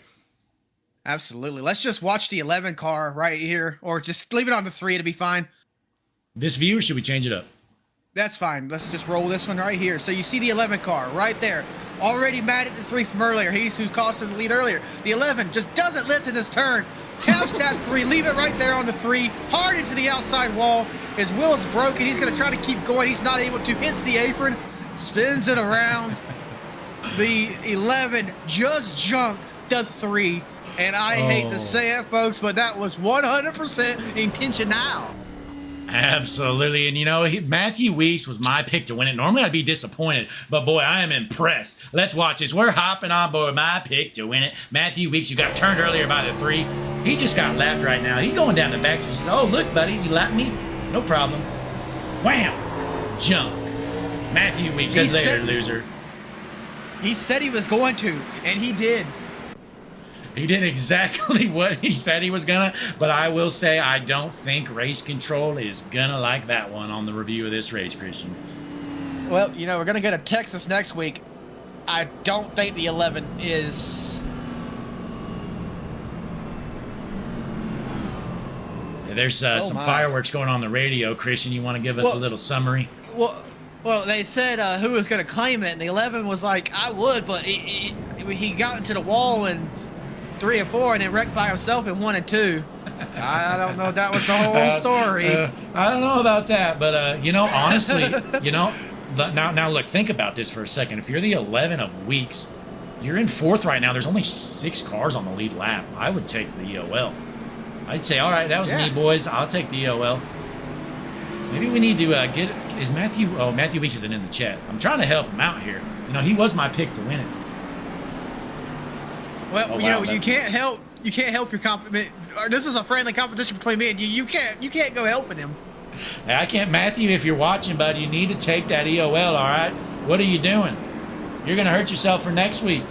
Absolutely. Let's just watch the 11 car right here, or just leave it on the 3 to be fine. This view, or should we change it up? That's fine. Let's just roll this one right here. So you see the 11 car right there. Already mad at the 3 from earlier. He's who cost him the lead earlier. The 11 just doesn't lift in his turn. Taps that 3. Leave it right there on the 3. Hard into the outside wall. His wheel is broken. He's going to try to keep going. He's not able to. Hits the apron. Spins it around. The 11 just jumped the 3. And I hate to say it, folks, but that was 100% intentional. Absolutely. And, you know, Matthew Weeks was my pick to win it. Normally, I'd be disappointed, but, boy, I am impressed. Let's watch this. We're hopping on board my pick to win it. Matthew Weeks, you got turned earlier by the 3. He just got lapped right now. He's going down the back. He says, oh, look, buddy, you lapped me? No problem. Wham! Jump. Matthew Weeks says later, loser. He said he was going to, and he did. He did exactly what he said he was gonna, but I will say I don't think Race Control is gonna like that one on the review of this race, Christian. Well, you know, we're gonna go to Texas next week. I don't think the 11 is. There's some fireworks going on the radio, Christian. You want to give us a little summary? Well, they said who was gonna claim it, and the 11 was like, I would, but he got into the wall and 3 and 4, and then wrecked by himself in 1 and 2. I don't know if that was the whole story. I don't know about that, but you know, honestly, you know, now look, think about this for a second. If you're the 11 of Weeks, you're in 4th right now. There's only 6 cars on the lead lap. I would take the EOL. I'd say, all right, that was me, boys. I'll take the EOL. Maybe we need to get. Is Matthew? Oh, Matthew Weeks isn't in the chat. I'm trying to help him out here. You know, he was my pick to win it. Well, you know, you can't help your competition. This is a friendly competition between me and you. You can't go helping him. Hey, I can't, Matthew. If you're watching, buddy, you need to take that EOL. All right, what are you doing? You're gonna hurt yourself for next week.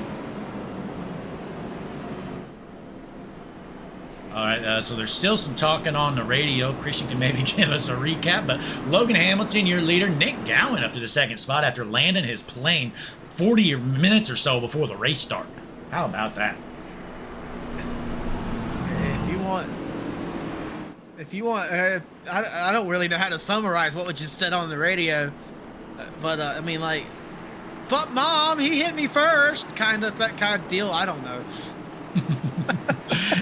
All right, so there's still some talking on the radio. Christian can maybe give us a recap, but Logan Hamilton, your leader. Nick Gowan up to the 2nd spot after landing his plane 40 minutes or so before the race start. How about that? If you want, I don't really know how to summarize what was just said on the radio, but I mean, like, but Mom, he hit me first, kind of deal. I don't know.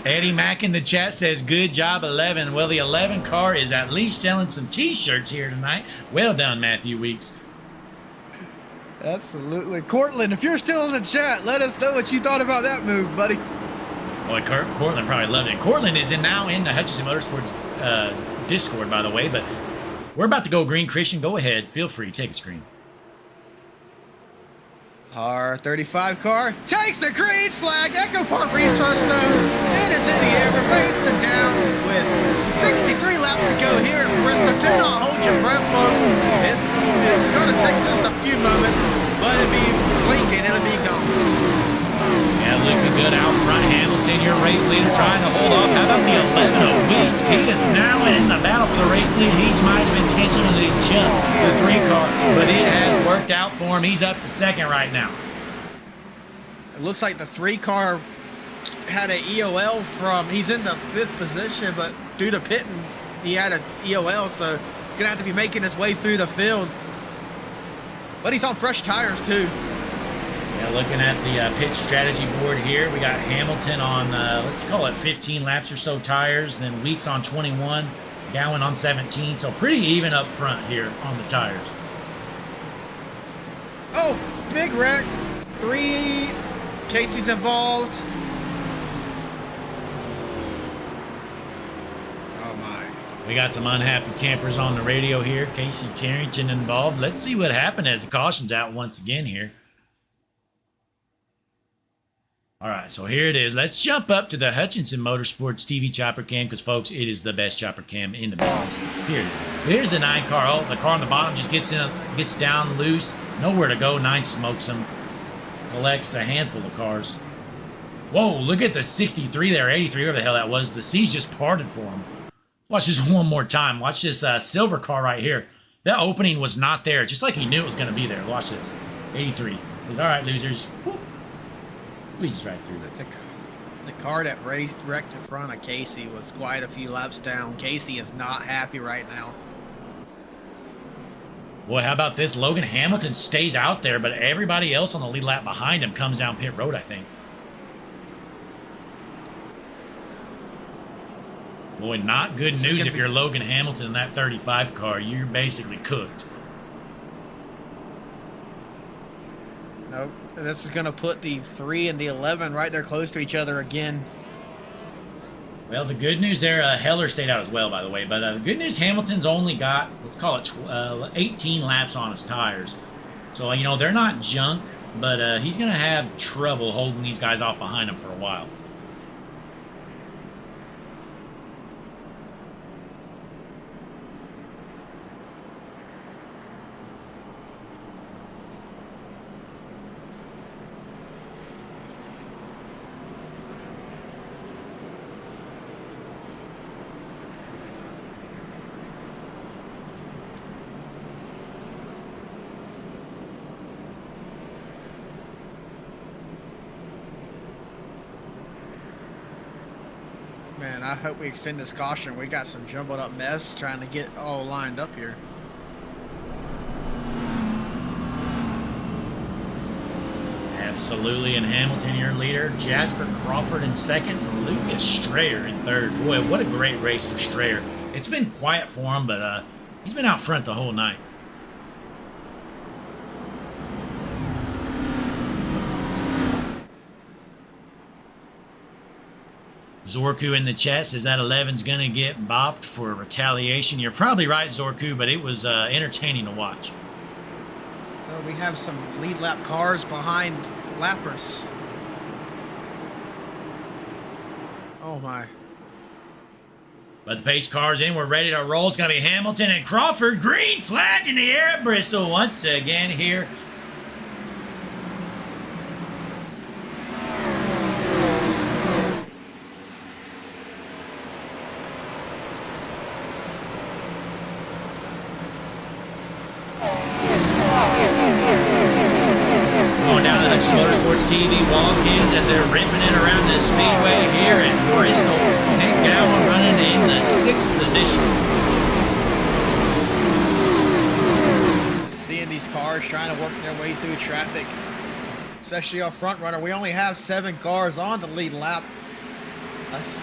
Eddie Mack in the chat says, good job, 11. Well, the 11 car is at least selling some T-shirts here tonight. Well done, Matthew Weeks. Absolutely. Cortland, if you're still in the chat, let us know what you thought about that move, buddy. Boy, Cortland probably loved it. Cortland is now in the Hutchinson Motorsports Discord, by the way, but we're about to go green. Christian, go ahead. Feel free. Take a screen. R35 car takes the green flag. Echo Park restart stone. It is in the air. We're racing down with 63 laps to go here in Bristol. Do not hold your breath, folks. It's going to take just a few moments, but it'll be blinking. It'll be gone. Yeah, looking good out front. Hamilton, your race leader, trying to hold off. How about the 11 of Weeks? He is now in the battle for the race lead. He might have intentionally jumped the 3 car, but it has worked out for him. He's up to 2nd right now. It looks like the 3 car had an EOL from, he's in the 5th position, but due to pitting, he had an EOL, so he's going to have to be making his way through the field. But he's on fresh tires, too. Yeah, looking at the pit strategy board here, we got Hamilton on, let's call it 15 laps or so tires, then Weeks on 21, Gowan on 17, so pretty even up front here on the tires. Oh, big wreck. 3 Casey's involved. Oh, my. We got some unhappy campers on the radio here. Casey Carrington involved. Let's see what happened as the caution's out once again here. All right, so here it is. Let's jump up to the Hutchinson Motorsports TV chopper cam because, folks, it is the best chopper cam in the business. Here it is. Here's the 9 car. Oh, the car on the bottom just gets down loose. Nowhere to go. 9 smokes him. Collects a handful of cars. Whoa, look at the 63 there, 83, whatever the hell that was. The seas just parted for him. Watch this one more time. Watch this silver car right here. That opening was not there, just like he knew it was going to be there. Watch this. 83. He's all right, losers. Whoop. Squeezes right through. The car that wrecked in front of Casey was quite a few laps down. Casey is not happy right now. Boy, how about this? Logan Hamilton stays out there, but everybody else on the lead lap behind him comes down pit road, I think. Boy, not good news if you're Logan Hamilton in that 35 car. You're basically cooked. Nope. This is going to put the 3 and the 11 right there close to each other again. Well, the good news there, Heller stayed out as well, by the way. But the good news, Hamilton's only got, let's call it 18 laps on his tires. So, you know, they're not junk, but he's going to have trouble holding these guys off behind him for a while. Man, I hope we extend this caution. We got some jumbled up mess trying to get all lined up here. Absolutely, and Hamilton, your leader. Jasper Crawford in second. Lucas Strayer in third. Boy, what a great race for Strayer. It's been quiet for him, but he's been out front the whole night. Zorku in the chat says that 11's going to get bopped for retaliation. You're probably right, Zorku, but it was entertaining to watch. So we have some lead lap cars behind lappers. Oh my. But the pace car's in. We're ready to roll. It's going to be Hamilton and Crawford. Green flag in the air at Bristol once again here. TV walk-ins as they're ripping it around the speedway here at Bristol. Nick Gowan running in the 6th position. Seeing these cars trying to work their way through traffic, especially our front runner. We only have 7 cars on the lead lap.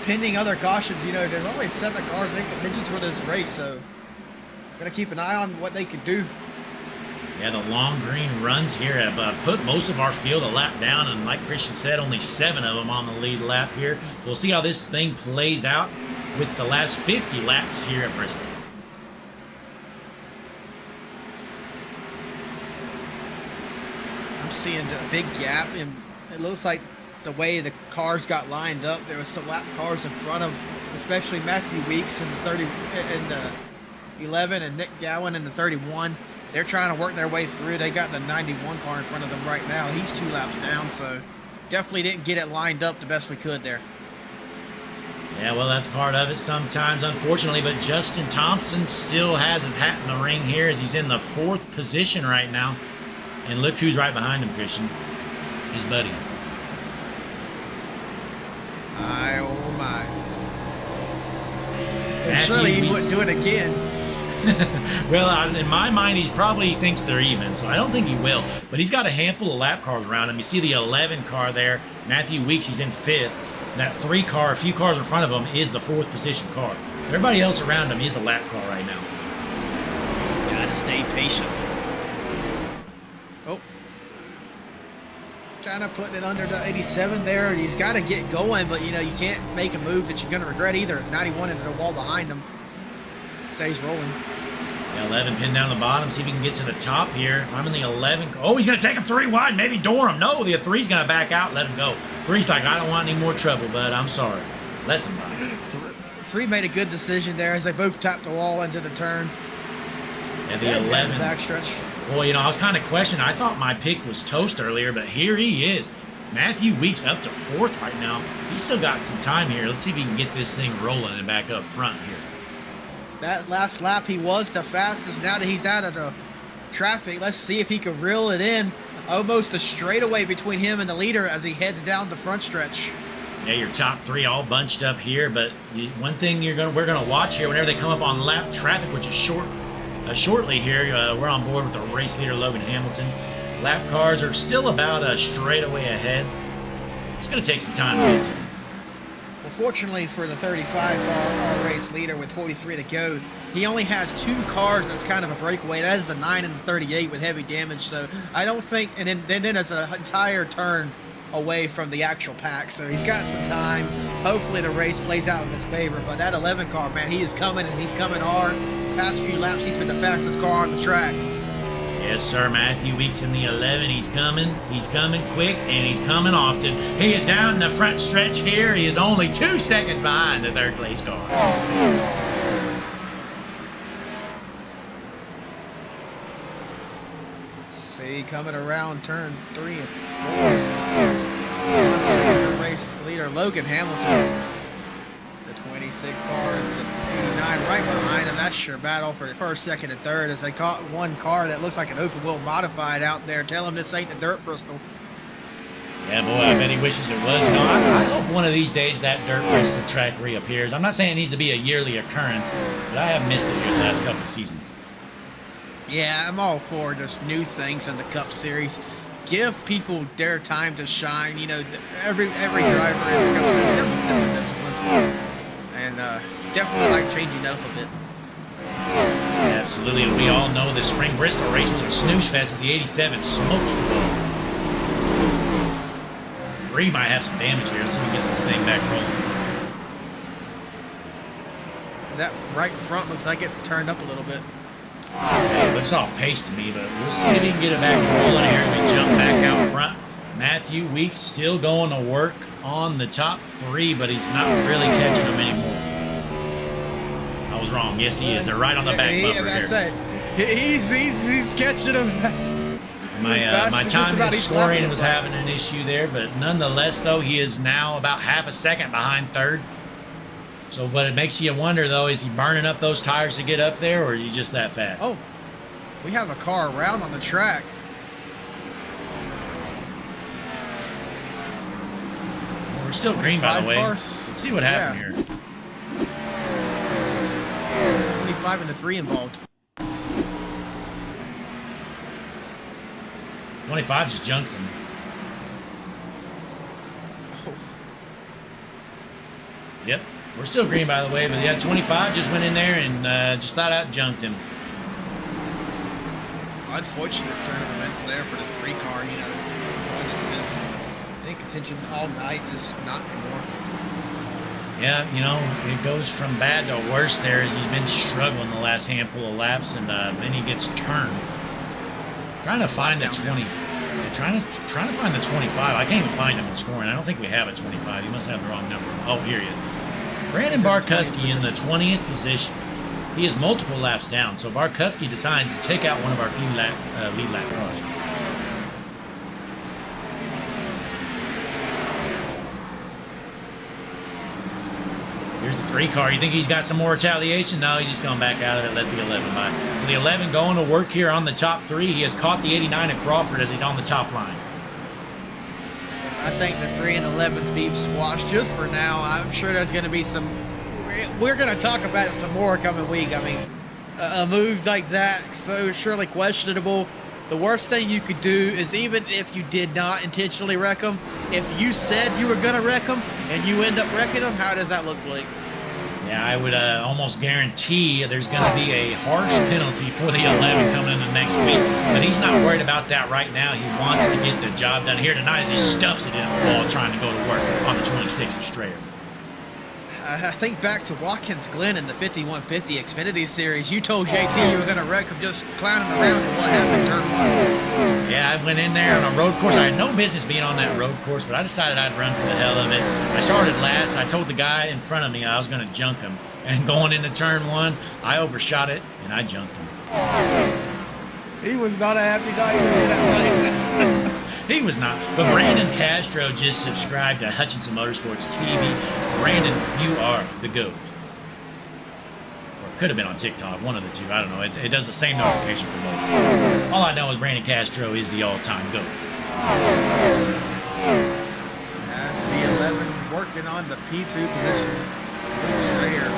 Pending other cautions, you know, there's only 7 cars in contention for this race, so gotta keep an eye on what they can do. Yeah, the long green runs here have put most of our field a lap down, and like Christian said, only 7 of them on the lead lap here. We'll see how this thing plays out with the last 50 laps here at Bristol. I'm seeing a big gap, and it looks like the way the cars got lined up, there was some lap cars in front of, especially Matthew Weeks in the 30 and the 11, and Nick Gowan in the 31. They're trying to work their way through. They got the 91 car in front of them right now. He's 2 laps down, so definitely didn't get it lined up the best we could there. Yeah, well, that's part of it sometimes, unfortunately, but Justin Thompson still has his hat in the ring here as he's in the 4th position right now. And look who's right behind him, Christian. His buddy. My, oh my. And surely he wouldn't do it again. Well, in my mind, he probably thinks they're even, so I don't think he will. But he's got a handful of lap cars around him. You see the 11 car there. Matthew Weeks, he's in 5th. That 3 car, a few cars in front of him, is the 4th position car. Everybody else around him is a lap car right now. Gotta stay patient. Oh. Trying to put it under the 87 there. He's got to get going, but, you know, you can't make a move that you're going to regret either. 91 into the wall behind him. Stays rolling. Yeah, 11 pinned down the bottom. See if he can get to the top here. If I'm in the 11. Oh, he's going to take him 3 wide. Maybe door him. No, the 3's going to back out. Let him go. 3's like, I don't want any more trouble, but I'm sorry. Let him by. 3 made a good decision there as they both tapped the wall into the turn. And the 11. Backstretch. Boy, you know, I was kind of questioning. I thought my pick was toast earlier, but here he is. Matthew Weeks up to 4th right now. He's still got some time here. Let's see if he can get this thing rolling and back up front here. That last lap, he was the fastest. Now that he's out of the traffic, let's see if he can reel it in. Almost a straightaway between him and the leader as he heads down the front stretch. Yeah, your top three all bunched up here, but one thing we're gonna watch here whenever they come up on lap traffic, which is shortly here. We're on board with the race leader Logan Hamilton. Lap cars are still about a straightaway ahead. It's gonna take some time to get to. Well, fortunately for the 35 car race leader with 43 to go, he only has 2 cars that's kind of a breakaway. That is the 9 and the 38 with heavy damage. So I don't think, and then there's an entire turn away from the actual pack. So he's got some time. Hopefully the race plays out in his favor. But that 11 car, man, he is coming, and he's coming hard. Past few laps, he's been the fastest car on the track. Yes, sir. Matthew Weeks in the 11. He's coming quick, and he's coming often. He is down the front stretch here. He is only 2 seconds behind the third place car. See, coming around turn 3 and 4. Race leader Logan Hamilton. The 26 car and the 89 right behind him. That's your battle for the first, second, and third as they caught one car that looks like an open wheel modified out there. Tell him this ain't the dirt Bristol. Yeah, boy, I bet he wishes it was. No, I hope one of these days that dirt Bristol track reappears. I'm not saying it needs to be a yearly occurrence, but I have missed it here the last couple of seasons. Yeah, I'm all for just new things in the Cup Series. Give people their time to shine. You know, every driver in the Cup Series has different disciplines. And definitely like changing up a bit. Absolutely, and we all know the spring Bristol race was a snooze fest as the 87 smokes the ball. Bree might have some damage here. Let's see if we get this thing back rolling. That right front looks like it's turned up a little bit. Hey, it looks off pace to me, but we'll see if he can get it back rolling here as we jump back out front. Matthew Weeks still going to work on the top 3, but he's not really catching them anymore. I was wrong. Yes, he is. They're right on the back bumper here. He's catching them fast. My time historian was having an issue there, but nonetheless, though, he is now about half a second behind third. So, but it makes you wonder, though, is he burning up those tires to get up there, or is he just that fast? Oh, we have a car around on the track. Well, we're still green, by the way. Cars? Let's see what happened here. 25 and the 3 involved. 25 just junks him. Oh. Yep. We're still green, by the way, but yeah, 25 just went in there and just flat out junked him. Unfortunate turn of events there for the 3 car, you know. It's been in contention all night, just not anymore. Yeah, you know, it goes from bad to worse there as he's been struggling the last handful of laps, and then he gets turned. Trying to find the 20. Yeah, trying to find the 25. I can't even find him in scoring. I don't think we have a 25. He must have the wrong number. Oh, here he is. Brandon Barkuski in the 20th position. He is multiple laps down, so Barkuski decides to take out one of our few lead lap cars. Here's the 3 car. You think he's got some more retaliation? No, he's just going back out of it, let the 11 by. The 11 going to work here on the top 3. He has caught the 89 at Crawford as he's on the top line. I think the 3 and 11's beef squashed just for now. I'm sure there's going to be some. We're going to talk about it some more coming week. I mean, a move like that, so surely questionable. The worst thing you could do is, even if you did not intentionally wreck them, if you said you were going to wreck them and you end up wrecking them, how does that look, Blake? Yeah, I would almost guarantee there's going to be a harsh penalty for the 11 coming in the next week. But he's not worried about that right now. He wants to get the job done here tonight as he stuffs it in the wall trying to go to work on the 26 at Strayer. I think back to Watkins Glen in the 5150 Xfinity Series. You told JT you were going to wreck him just clowning around, and what happened turn 1? Yeah, I went in there on a road course. I had no business being on that road course, but I decided I'd run for the hell of it. I started last. I told the guy in front of me I was going to junk him. And going into turn 1, I overshot it, and I junked him. He was not a happy guy that way. He was not. But Brandon Castro just subscribed to Hutchinson Motorsports TV. Brandon, you are the GOAT. Could have been on TikTok, one of the two. I don't know. It does the same notification for both. All I know is Brandon Castro is the all-time GOAT. That's the 11 working on the P2 position. Right here.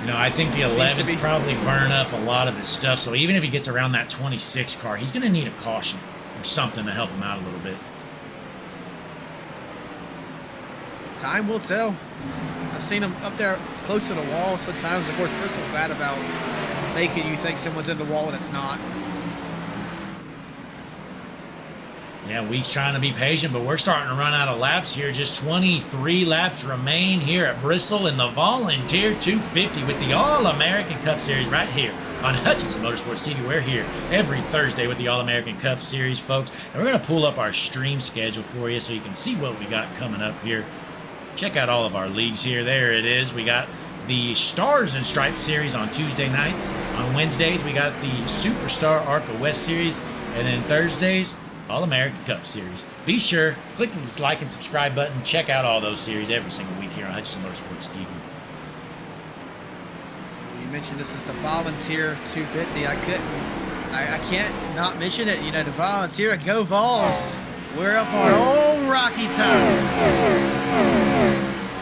You know, I think the 11's probably burn up a lot of his stuff. So even if he gets around that 26 car, he's going to need a caution or something to help him out a little bit. Time will tell. I've seen him up there close to the wall sometimes. Of course, Bristol's bad about making you think someone's in the wall that's not. Yeah, Weeks trying to be patient, but we're starting to run out of laps here. Just 23 laps remain here at Bristol in the Volunteer 250 with the All-American Cup Series right here on Hutchinson Motorsports TV. We're here every Thursday with the All-American Cup Series, folks. And we're going to pull up our stream schedule for you so you can see what we got coming up here. Check out all of our leagues here. There it is. We got the Stars and Stripes Series on Tuesday nights. On Wednesdays, we got the Superstar ARCA West Series. And then Thursdays, All-American Cup Series. Be sure, click the like and subscribe button. Check out all those series every single week here on Hutchinson Motorsports TV. You mentioned this is the Volunteer 250. I can't not mention it. You know, the Volunteer, go Vols. We're up our old Rocky Top.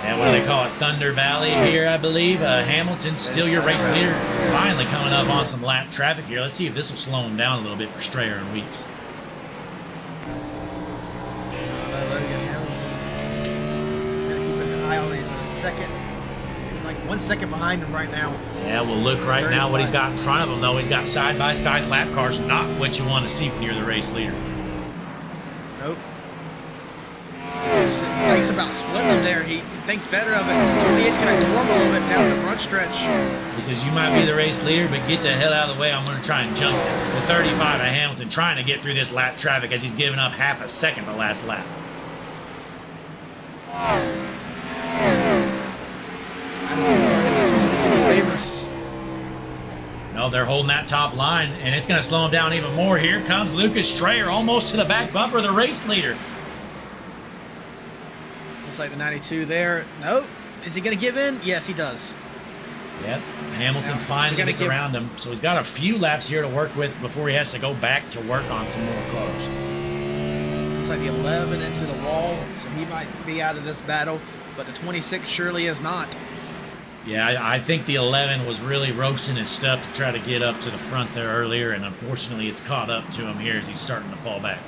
And what do they call it? Thunder Valley here, I believe. Hamilton's still your race leader. Finally coming up on some lap traffic here. Let's see if this will slow him down a little bit for Strayer and Weeks. Second. He's like 1 second behind him right now. Yeah, we'll look right now what he's got in front of him, though. He's got side-by-side lap cars, not what you want to see when you're the race leader. Nope. He thinks about splitting them there. He thinks better of it. 28's going to dorm a little bit down the front stretch. He says, you might be the race leader, but get the hell out of the way. I'm going to try and jump you. The 35 of Hamilton trying to get through this lap traffic as he's giving up half a second the last lap. No, they're holding that top line, and it's going to slow him down even more. Here comes Lucas Strayer, almost to the back bumper, the race leader. Looks like the 92 there. Nope. Is he going to give in? Yes, he does. Yep. Hamilton finally gets around him, so he's got a few laps here to work with before he has to go back to work on some more cars. Looks like the 11 into the wall, so he might be out of this battle, but the 26 surely is not. Yeah, I think the 11 was really roasting his stuff to try to get up to the front there earlier, and unfortunately it's caught up to him here as he's starting to fall back.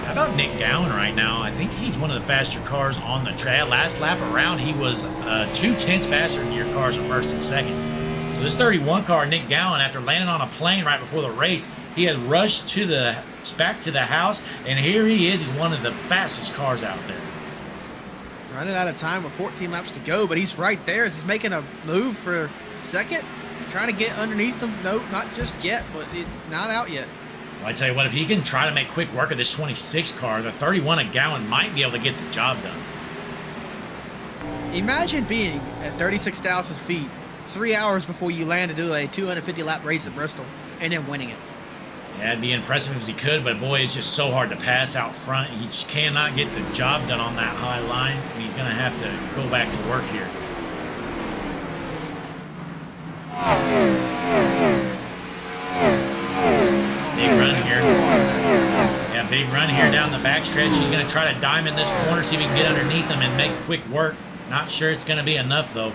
How about Nick Gowan right now? I think he's one of the faster cars on the track. Last lap around, he was 2/10 faster than your cars in first and second. So this 31 car, Nick Gowan, after landing on a plane right before the race, he had rushed back to the house, and here he is. He's one of the fastest cars out there. Running out of time with 14 laps to go, but he's right there as he's making a move for second. Trying to get underneath him. Nope, not just yet, but not out yet. Well, I tell you what, if he can try to make quick work of this 26 car, the 31 of Gowan might be able to get the job done. Imagine being at 36,000 feet 3 hours before you land to do a 250 lap race at Bristol and then winning it. Yeah, it'd be impressive if he could, but boy, it's just so hard to pass out front. He just cannot get the job done on that high line, and he's going to have to go back to work here. Big run here. Yeah, big run here down the backstretch. He's going to try to diamond this corner, see if he can get underneath him and make quick work. Not sure it's going to be enough, though,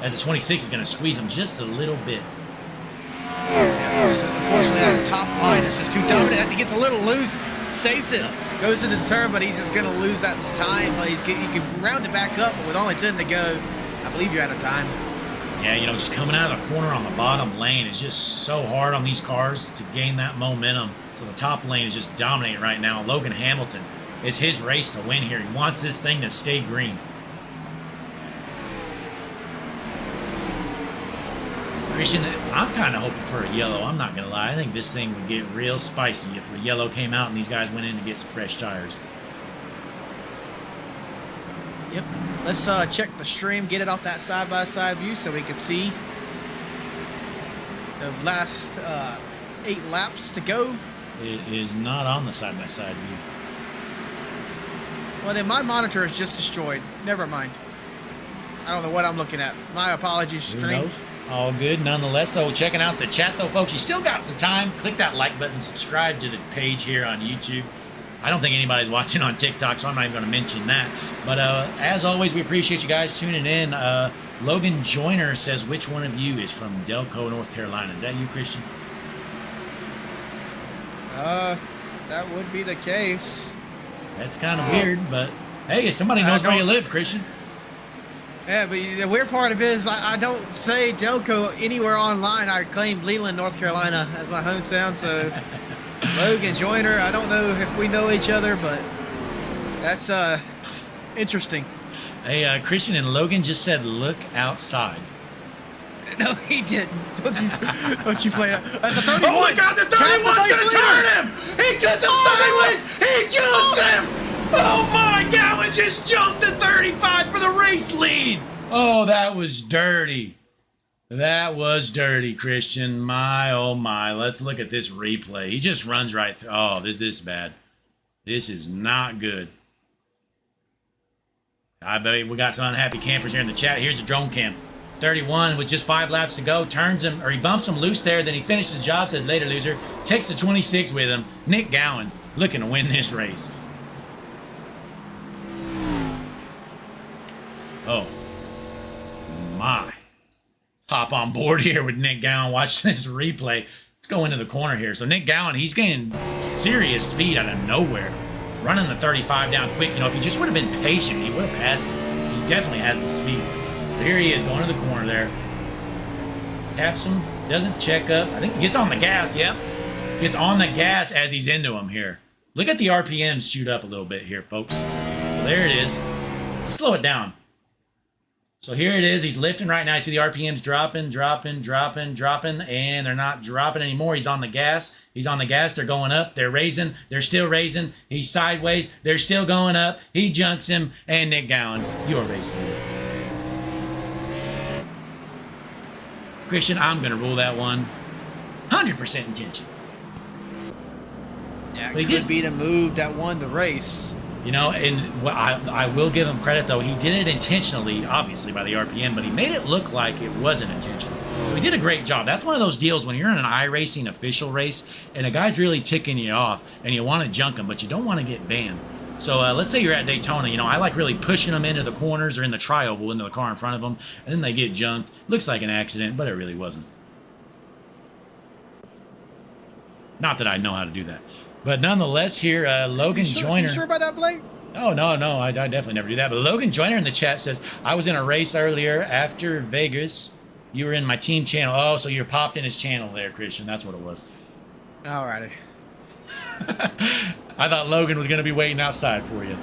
as the 26 is going to squeeze him just a little bit. Unfortunately, that top line is just too dominant. As he gets a little loose, saves it, goes into the turn, but he's just going to lose that time. He can round it back up, but with only 10 to go, I believe you're out of time. Yeah, you know, just coming out of the corner on the bottom lane is just so hard on these cars to gain that momentum. So the top lane is just dominating right now. Logan Hamilton, it's his race to win here. He wants this thing to stay green. Christian, I'm kind of hoping for a yellow. I'm not going to lie. I think this thing would get real spicy if a yellow came out and these guys went in to get some fresh tires. Yep. Let's check the stream, get it off that side-by-side view so we can see the last 8 laps to go. It is not on the side-by-side view. Well, then my monitor is just destroyed. Never mind. I don't know what I'm looking at. My apologies, Who stream. knows? All good nonetheless. So checking out the chat though, folks. You still got some time. Click that like button. Subscribe to the page here on YouTube. I don't think anybody's watching on TikTok, so I'm not even going to mention that. But as always, we appreciate you guys tuning in. Logan Joyner says, which one of you is from Delco, North Carolina? Is that you, Christian? That would be the case. That's kind of weird, but hey, if somebody knows where you live, Christian. Yeah, but the weird part of it is I don't say Delco anywhere online. I claim Leland, North Carolina as my hometown, so Logan Joyner, I don't know if we know each other, but that's interesting. Hey, Christian and Logan just said, look outside. No, he didn't. Don't you play that. That's a 31. Oh my God, the 31's going to turn him! He gets him sideways! He jumps him! Oh my God, we just jumped the 35 for the race lead! Oh, that was dirty. That was dirty, Christian. My, oh my. Let's look at this replay. He just runs right through. Oh, this is bad. This is not good. I bet we got some unhappy campers here in the chat. Here's the drone cam. 31 with just 5 laps to go. Turns him, or he bumps him loose there. Then he finishes the job, says later loser. Takes the 26 with him. Nick Gowan looking to win this race. Oh my. Hop on board here with Nick Gowan watching this replay. Let's go into the corner here. So Nick Gowan, he's gaining serious speed out of nowhere. Running the 35 down quick. You know, if he just would have been patient, he would have passed it. He definitely has the speed. But here he is going to the corner there. Taps him, doesn't check up. I think he gets on the gas, yep. Gets on the gas as he's into him here. Look at the RPMs shoot up a little bit here, folks. Well, there it is. Let's slow it down. So here it is. He's lifting right now. You see the RPMs dropping, and they're not dropping anymore. He's on the gas. He's on the gas. They're going up. They're raising. They're still raising. He's sideways. They're still going up. He junks him, and Nick Gowan, you're racing. Christian, I'm going to rule that one 100% intention. Yeah, But it he could did. be the move that won the race. You know, and I will give him credit, though. He did it intentionally, obviously, by the RPM, but he made it look like it wasn't intentional. So he did a great job. That's one of those deals when you're in an iRacing official race and a guy's really ticking you off and you want to junk him, but you don't want to get banned. So let's say you're at Daytona. You know, I like really pushing them into the corners or in the tri-oval into the car in front of them, and then they get junked. Looks like an accident, but it really wasn't. Not that I know how to do that. But nonetheless, here, Logan Joyner. You sure about that, Blake? Oh, no, I definitely never do that. But Logan Joyner in the chat says, I was in a race earlier after Vegas. You were in my team channel. Oh, so you popped in his channel there, Christian. That's what it was. Alrighty. I thought Logan was going to be waiting outside for you.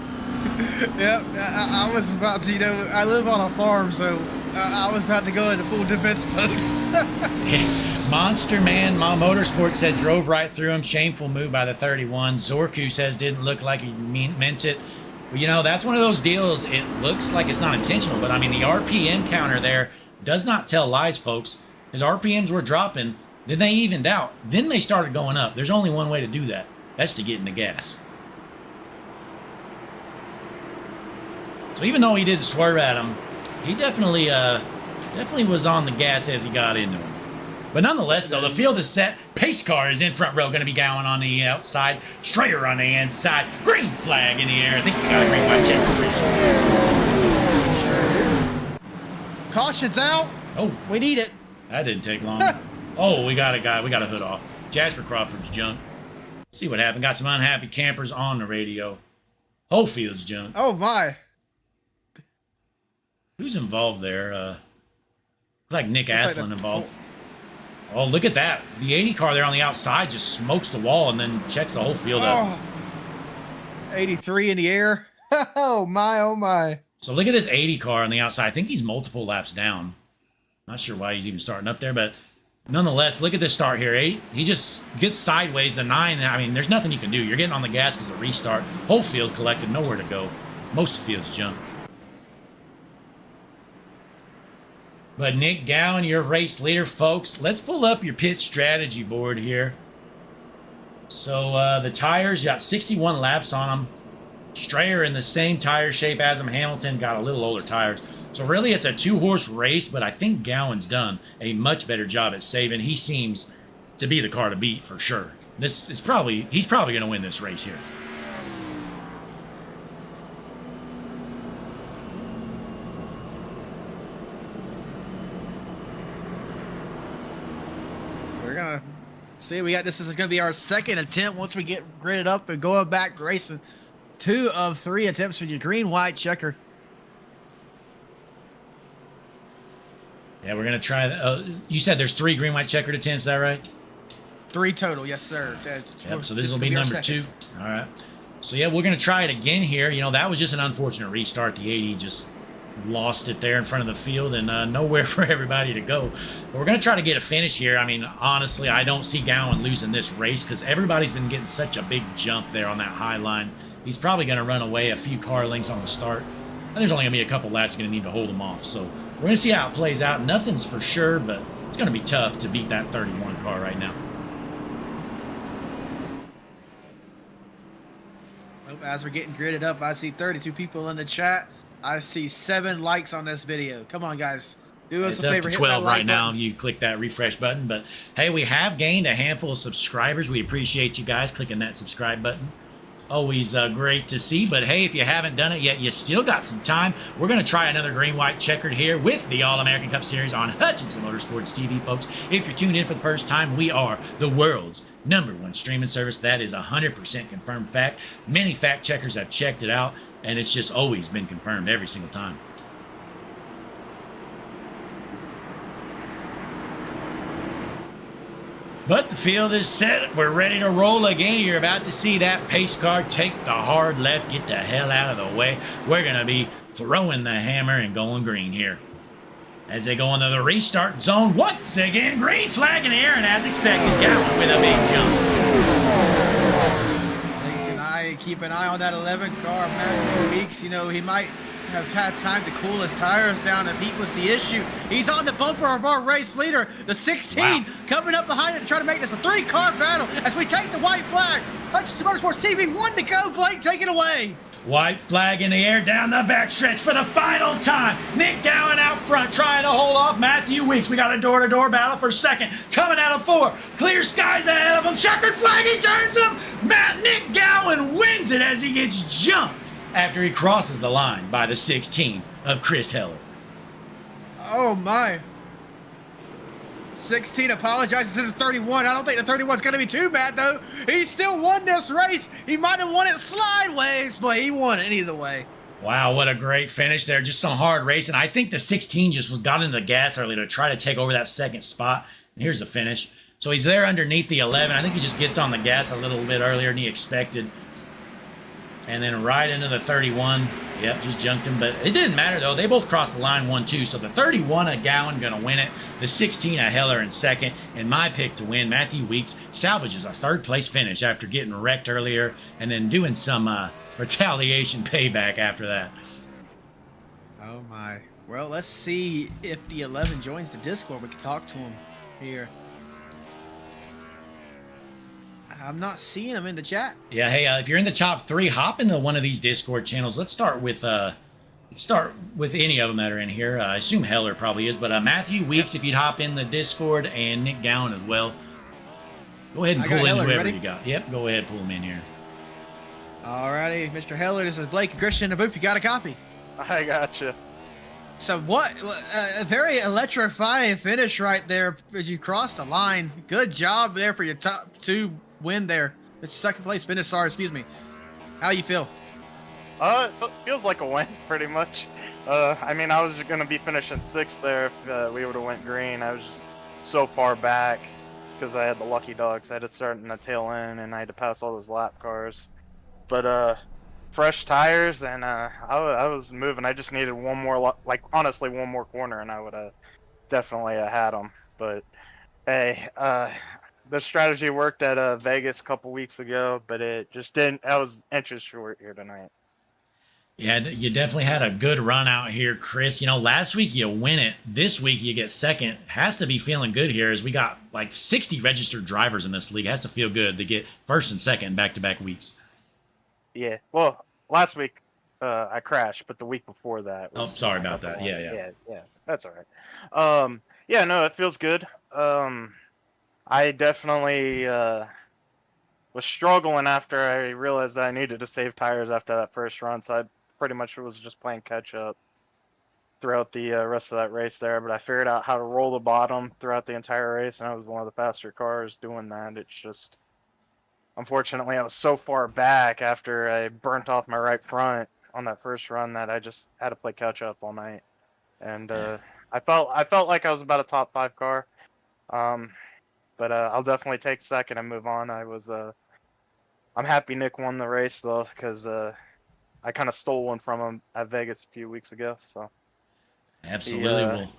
Yep, I was about to, you know, I live on a farm, so I was about to go into full defense mode. Monster Man Motorsport said drove right through him. Shameful move by the 31. Zorku says didn't look like he meant it. Well, you know, that's one of those deals. It looks like it's not intentional, but I mean, the RPM counter there does not tell lies, folks. His RPMs were dropping, then they evened out, then they started going up. There's only one way to do that. That's to get in the gas. So even though he didn't swerve at him, he definitely was on the gas as he got into him. But nonetheless, though, the field is set. Pace car is in front row, going to be going on the outside. Strayer on the inside. Green flag in the air. I think we got a green flag check. Caution's out. Oh, We need it. that didn't take long. Oh, we got a guy. We got a hood off. Jasper Crawford's junk. See what happened. Got some unhappy campers on the radio. Whole field's junk. Oh, my. Who's involved there? Looks like Nick Looks like Aslan the- involved. Oh, look at that. The 80 car there on the outside just smokes the wall and then checks the whole field up. 83 in the air. Oh, my, oh, my. So look at this 80 car on the outside. I think he's multiple laps down. Not sure why he's even starting up there, but nonetheless, look at this start here. He just gets sideways to 9. I mean, there's nothing you can do. You're getting on the gas because of restart. Whole field collected, nowhere to go. Most of the field's junk. But Nick Gowan, your race leader, folks. Let's pull up your pit strategy board here. So the tires, you got 61 laps on them. Strayer in the same tire shape as him. Hamilton got a little older tires. So really it's a 2-horse race, but I think Gowan's done a much better job at saving. He seems to be the car to beat for sure. He's probably going to win this race here. We're gonna see. This is gonna be our second attempt once we get gridded up and going back racing. 2 of 3 attempts for your green, white, checker. Yeah, we're gonna try. You said there's 3 green, white, checkered attempts. Is that right? 3 total, yes, sir. Yep, so this will be number 2. All right. So yeah, we're gonna try it again here. You know, that was just an unfortunate restart. The 80 just lost it there in front of the field and nowhere for everybody to go. But we're gonna try to get a finish here. I mean, honestly, I don't see Gowan losing this race because everybody's been getting such a big jump there on that high line. He's probably gonna run away a few car lengths on the start. And there's only gonna be a couple laps gonna need to hold him off. So we're gonna see how it plays out. Nothing's for sure, but it's gonna be tough to beat that 31 car right now. As we're getting gridded up, I see 32 people in the chat. I see 7 likes on this video. Come on, guys. Do us It's a up favor. to hit that 12 like right now button. if you click that refresh button. But hey, we have gained a handful of subscribers. We appreciate you guys clicking that subscribe button. Always great to see. But hey, if you haven't done it yet, you still got some time. We're going to try another green, white, checkered here with the All-American Cup Series on Hutchinson Motorsports TV, folks. If you're tuned in for the first time, we are the world's #1 streaming service. That is 100% confirmed fact. Many fact checkers have checked it out, and it's just always been confirmed every single time. But the field is set. We're ready to roll again. You're about to see that pace car take the hard left, get the hell out of the way. We're going to be throwing the hammer and going green here. As they go into the restart zone, once again, green flag in the air, and as expected, Gowan with a big jump. Keep an eye on that 11 car, Matthew Weeks. You know, he might have had time to cool his tires down if heat was the issue. He's on the bumper of our race leader, the 16, Wow. coming up behind it to try to make this a 3-car battle as we take the white flag. Hutchinson Motorsports TV, 1 to go. Blake, take it away. White flag in the air down the backstretch for the final time. Nick Gowan out front trying to hold off Matthew Weeks. We got a door-to-door battle for second. Coming out of 4. Clear skies ahead of him. Checkered flag, he turns him. Nick Gowan wins it as he gets jumped after he crosses the line by the 16 of Chris Heller. Oh, my. 16 apologizes to the 31. I don't think the 31's going to be too bad, though. He still won this race. He might have won it slideways, but he won it either way. Wow, what a great finish there. Just some hard racing. I think the 16 just got into the gas early to try to take over that second spot. And here's the finish. So he's there underneath the 11. I think he just gets on the gas a little bit earlier than he expected. And then right into the 31. Yep, just junked him. But it didn't matter, though. They both crossed the line 1-2. So the 31 of Gowan going to win it. The 16 of Heller in second. And my pick to win, Matthew Weeks, salvages a third-place finish after getting wrecked earlier and then doing some retaliation payback after that. Oh, my. Well, let's see if the 11 joins the Discord. We can talk to him here. I'm not seeing him in the chat. Yeah, hey, if you're in the top 3, hop into one of these Discord channels. Let's start with any of them that are in here. I assume Heller probably is, but Matthew Weeks, if you'd hop in the Discord, and Nick Gowan as well. Go ahead and pull in Heller, whoever ready? you got. Yep, go ahead, pull him in here. Alrighty, Mr. Heller, this is Blake and Christian in the booth. You got a copy? I gotcha. So a very electrifying finish right there as you crossed the line. Good job there for your top 2 win there. It's second place finish, sorry, excuse me. How you feel? It feels like a win, pretty much. I mean, I was going to be finishing 6th there if we would have went green. I was just so far back because I had the lucky dogs. I had to start in the tail end, and I had to pass all those lap cars. But fresh tires, and I was moving. I just needed one more, honestly, one more corner, and I would have definitely had them. But hey, the strategy worked at Vegas a couple weeks ago, but it just didn't. I was inches short here tonight. Yeah, you definitely had a good run out here, Chris. You know, last week you win it. This week you get second. Has to be feeling good here as we got like 60 registered drivers in this league. Has to feel good to get first and second back-to-back weeks. Yeah, well, last week I crashed, but the week before that Oh, was sorry I about got the that. win. Yeah, yeah. Yeah, that's all right. Yeah, no, it feels good. I definitely was struggling after I realized that I needed to save tires after that first run, so I pretty much was just playing catch up throughout the rest of that race there. But I figured out how to roll the bottom throughout the entire race, and I was one of the faster cars doing that. It's just unfortunately I was so far back after I burnt off my right front on that first run that I just had to play catch up all night. And I felt like I was about a top 5 car. Um, but I'll definitely take second and move on. I'm happy Nick won the race though, because I kind of stole one from him at Vegas a few weeks ago. So he Absolutely. uh, Well,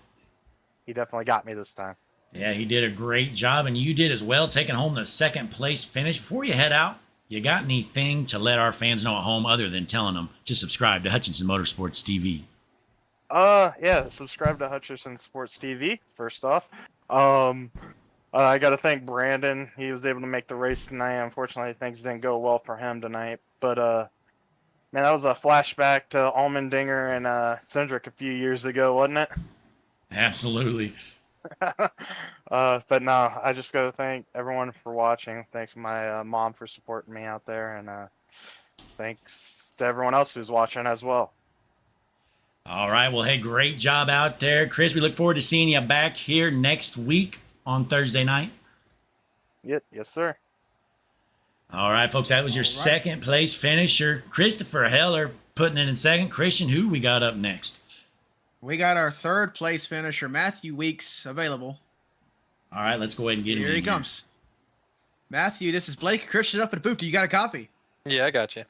he definitely got me this time. yeah, he did a great job, and you did as well, taking home the second place finish. Before you head out, you got anything to let our fans know at home other than telling them to subscribe to Hutchinson Motorsports TV? Yeah, subscribe to Hutchinson Sports TV first off. Um, I got to thank Brandon. He was able to make the race tonight. Unfortunately, things didn't go well for him tonight. But man, that was a flashback to Allmendinger and Cindric a few years ago, wasn't it? Absolutely. But no, I just gotta thank everyone for watching. Thanks my mom for supporting me out there, and thanks to everyone else who's watching as well. All right. Well, hey, great job out there, Chris. We look forward to seeing you back here next week on Thursday night. Yes, sir. All right, folks. That was your All right. second place finisher, Christopher Heller, putting it in second. Christian, who we got up next? We got our third place finisher, Matthew Weeks, available. All right, let's go ahead and get him Here in he comes. Matthew, this is Blake Christian up at the booth. You got a copy? Yeah, I got you.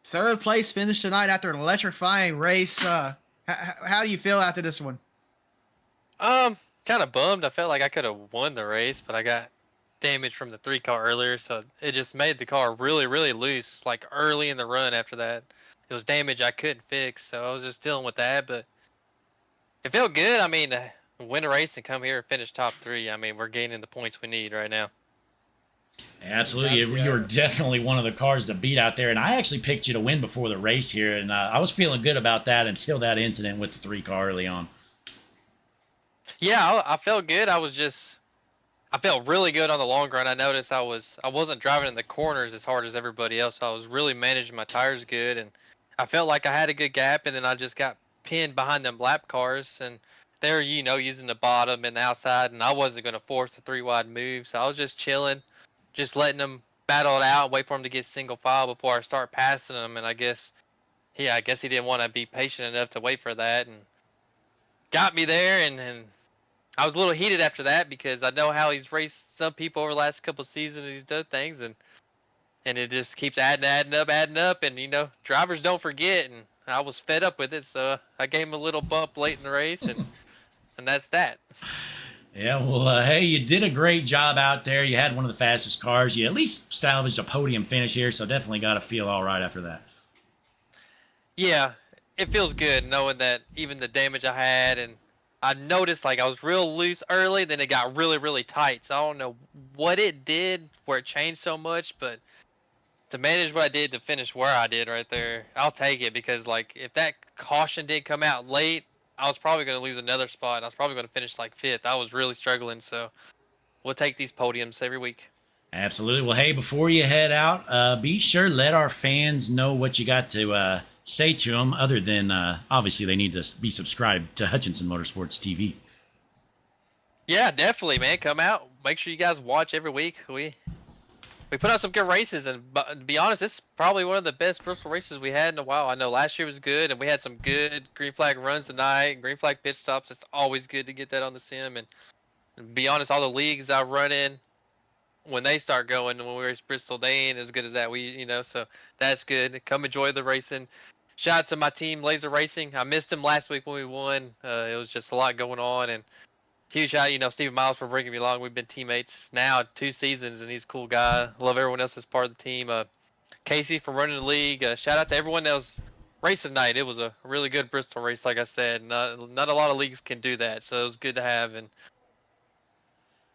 Third place finish tonight after an electrifying race. How do you feel after this one? Kind of bummed. I felt like I could have won the race, but I got damage from the 3 car earlier, so it just made the car really, really loose. Like early in the run after that, it was damage I couldn't fix, so I was just dealing with that. But it felt good. I mean, to win a race and come here and finish top 3. I mean, we're gaining the points we need right now. Absolutely. You're definitely one of the cars to beat out there. And I actually picked you to win before the race here. And I was feeling good about that until that incident with the 3 car early on. Yeah, I felt good. I felt really good on the long run. I noticed I wasn't driving in the corners as hard as everybody else. I was really managing my tires good, and I felt like I had a good gap. And then I just got pinned behind them lap cars, and they're using the bottom and the outside, and I wasn't going to force the 3 wide move, so I was just chilling, just letting them battle it out, wait for them to get single file before I start passing them. And I guess he didn't want to be patient enough to wait for that, and got me there, and I was a little heated after that because I know how he's raced some people over the last couple of seasons. He's done things, and it just keeps adding up, and drivers don't forget. And I was fed up with it, so I gave him a little bump late in the race, and that's that. Yeah, well, hey, you did a great job out there. You had one of the fastest cars. You at least salvaged a podium finish here, so definitely got to feel all right after that. Yeah, it feels good knowing that even the damage I had, and I noticed like I was real loose early, then it got really, really tight. So I don't know what it did where it changed so much, but to manage what I did to finish where I did right there, I'll take it, because like if that caution did come out late, I was probably going to lose another spot. And I was probably going to finish like 5th. I was really struggling, so we'll take these podiums every week. Absolutely. Well, hey, before you head out, be sure let our fans know what you got to say to them, other than obviously they need to be subscribed to Hutchinson Motorsports TV. Yeah, definitely, man. Come out. Make sure you guys watch every week. We put out some good races, and to be honest, it's probably one of the best Bristol races we had in a while. I know last year was good, and we had some good green flag runs tonight, and green flag pit stops. It's always good to get that on the sim. And to be honest, all the leagues I run in, when they start going, when we race Bristol, they ain't as good as that. So that's good. Come enjoy the racing. Shout out to my team, Laser Racing. I missed him last week when we won. It was just a lot going on, and huge shout out, Stephen Miles, for bringing me along. We've been teammates now 2 seasons, and he's a cool guy. Love everyone else that's part of the team. Casey for running the league. Shout out to everyone that was racing tonight. It was a really good Bristol race, like I said. Not a lot of leagues can do that, so it was good to have. And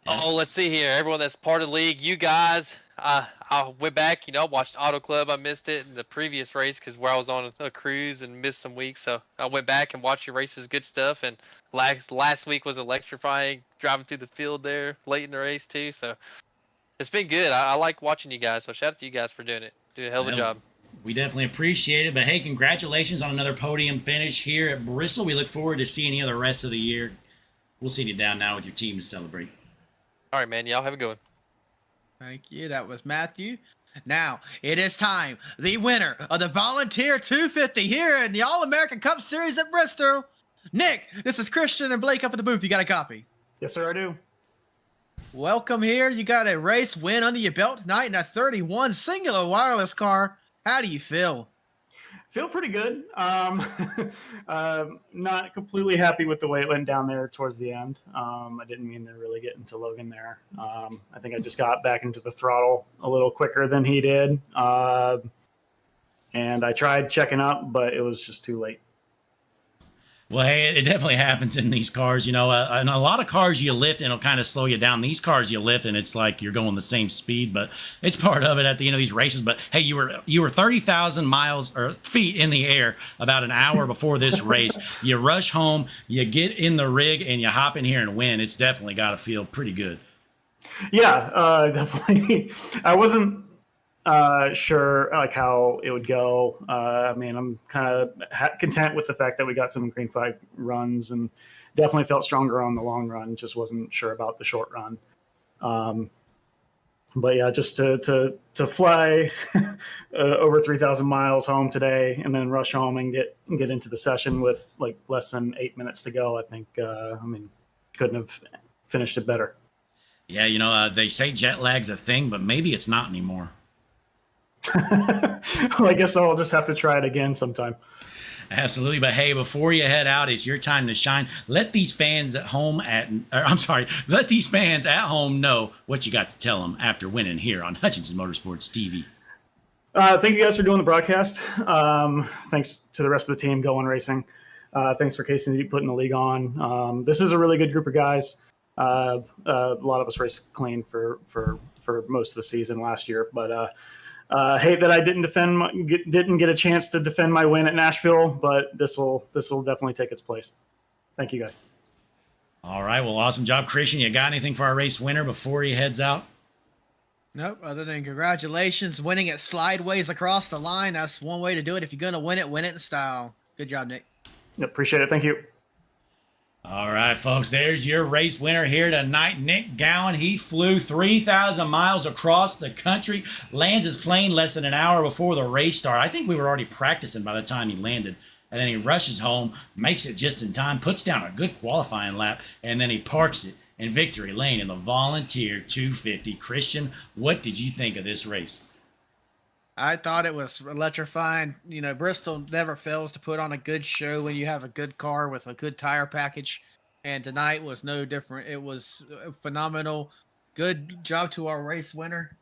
Yeah. let's see here. Everyone that's part of the league, you guys, I went back, watched Auto Club. I missed it in the previous race because where I was on a cruise and missed some weeks. So I went back and watched your races. Good stuff. And last week was electrifying, driving through the field there late in the race too. So it's been good. I like watching you guys. So shout out to you guys for doing it. Do a hell of a Well, job. we definitely appreciate it. But hey, congratulations on another podium finish here at Bristol. We look forward to seeing you the rest of the year. We'll see you down now with your team to celebrate. All right, man. Y'all have a good one. Thank you. That was Matthew. Now it is time. The winner of the Volunteer 250 here in the All-American Cup Series at Bristol. Nick, this is Christian and Blake up in the booth. You got a copy? Yes, sir, I do. Welcome here. You got a race win under your belt tonight in a 31 singular wireless car. How do you feel? Feel pretty good. Not completely happy with the way it went down there towards the end. I didn't mean to really get into Logan there. I think I just got back into the throttle a little quicker than he did. And I tried checking up, but it was just too late. Well, hey, it definitely happens in these cars. In a lot of cars you lift and it'll kind of slow you down. These cars you lift and it's like you're going the same speed, but it's part of it at the end of these races. But hey, you were 30,000 miles or feet in the air about an hour before this race. You rush home, you get in the rig, and you hop in here and win. It's definitely got to feel pretty good. Yeah, definitely. I wasn't sure like how it would go. I mean, I'm kind of content with the fact that we got some green flag runs and definitely felt stronger on the long run. Just wasn't sure about the short run. But yeah, just to fly over 3,000 miles home today and then rush home and get into the session with like less than 8 minutes to go. I think, couldn't have finished it better. Yeah, they say jet lag's a thing, but maybe it's not anymore. Well, I guess I'll just have to try it again sometime. Absolutely. But hey, before you head out, it's your time to shine. Let these fans at home let these fans at home know what you got to tell them after winning here on Hutchinson Motorsports TV. Thank you guys for doing the broadcast. Thanks to the rest of the team, Going Racing. Thanks for Casey putting the league on. This is a really good group of guys. A lot of us raced clean for most of the season last year, but hate that I didn't get a chance to defend my win at Nashville, but this will definitely take its place. Thank you guys. All right. Well, awesome job, Christian. You got anything for our race winner before he heads out? Nope. Other than congratulations, winning it slideways across the line. That's one way to do it. If you're going to win it in style. Good job, Nick. Yep, appreciate it. Thank you. All right, folks, there's your race winner here tonight, Nick Gowan. He flew 3,000 miles across the country, lands his plane less than an hour before the race started. I think we were already practicing by the time he landed. And then he rushes home, makes it just in time, puts down a good qualifying lap, and then he parks it in victory lane in the Volunteer 250. Christian, what did you think of this race? I thought it was electrifying. Bristol never fails to put on a good show when you have a good car with a good tire package. And tonight was no different. It was phenomenal. Good job to our race winner.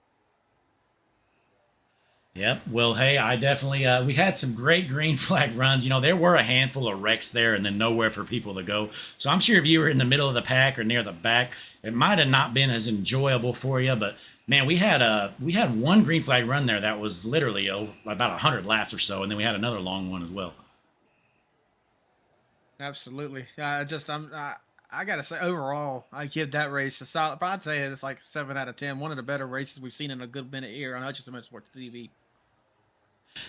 Yep. Well, hey, I definitely, we had some great green flag runs. There were a handful of wrecks there and then nowhere for people to go. So I'm sure if you were in the middle of the pack or near the back, it might have not been as enjoyable for you. But man, we had one green flag run there that was literally about 100 laps or so. And then we had another long one as well. Absolutely. I got to say, overall, I give that race a solid. I'd say it's like 7 out of 10. One of the better races we've seen in a good minute here on Hutchinson Motorsports TV.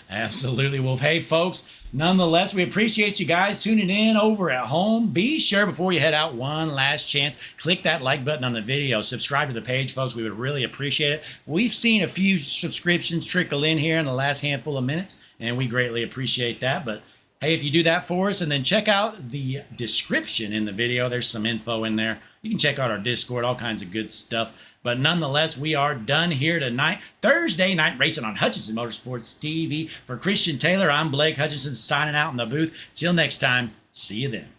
Absolutely. Well, hey, folks, nonetheless, we appreciate you guys tuning in over at home. Be sure before you head out, one last chance, click that like button on the video. Subscribe to the page, folks. We would really appreciate it. We've seen a few subscriptions trickle in here in the last handful of minutes, and we greatly appreciate that. But hey, if you do that for us, and then check out the description in the video, there's some info in there. You can check out our Discord, all kinds of good stuff. But nonetheless, we are done here tonight. Thursday night racing on Hutchinson Motorsports TV. For Christian Taylor, I'm Blake Hutchinson signing out in the booth. Till next time, see you then.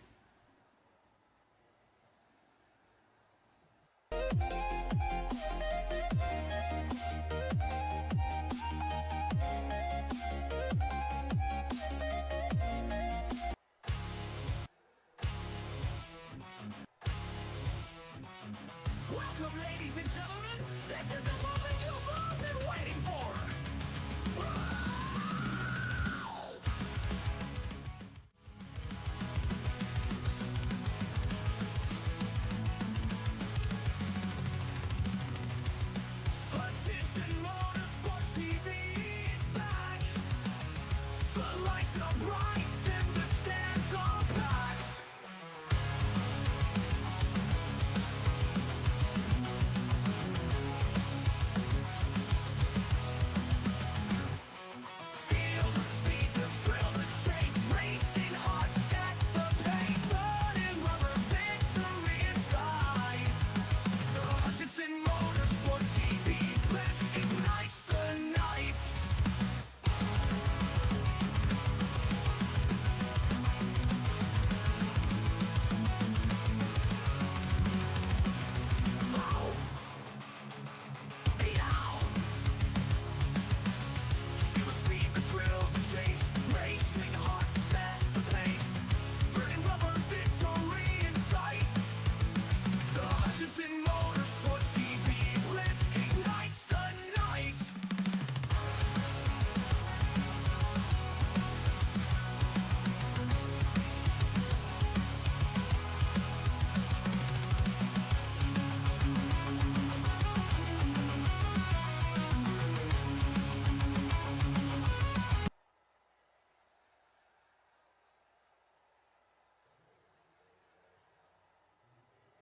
Welcome, ladies and gentlemen. This is the moment you've all been so bright.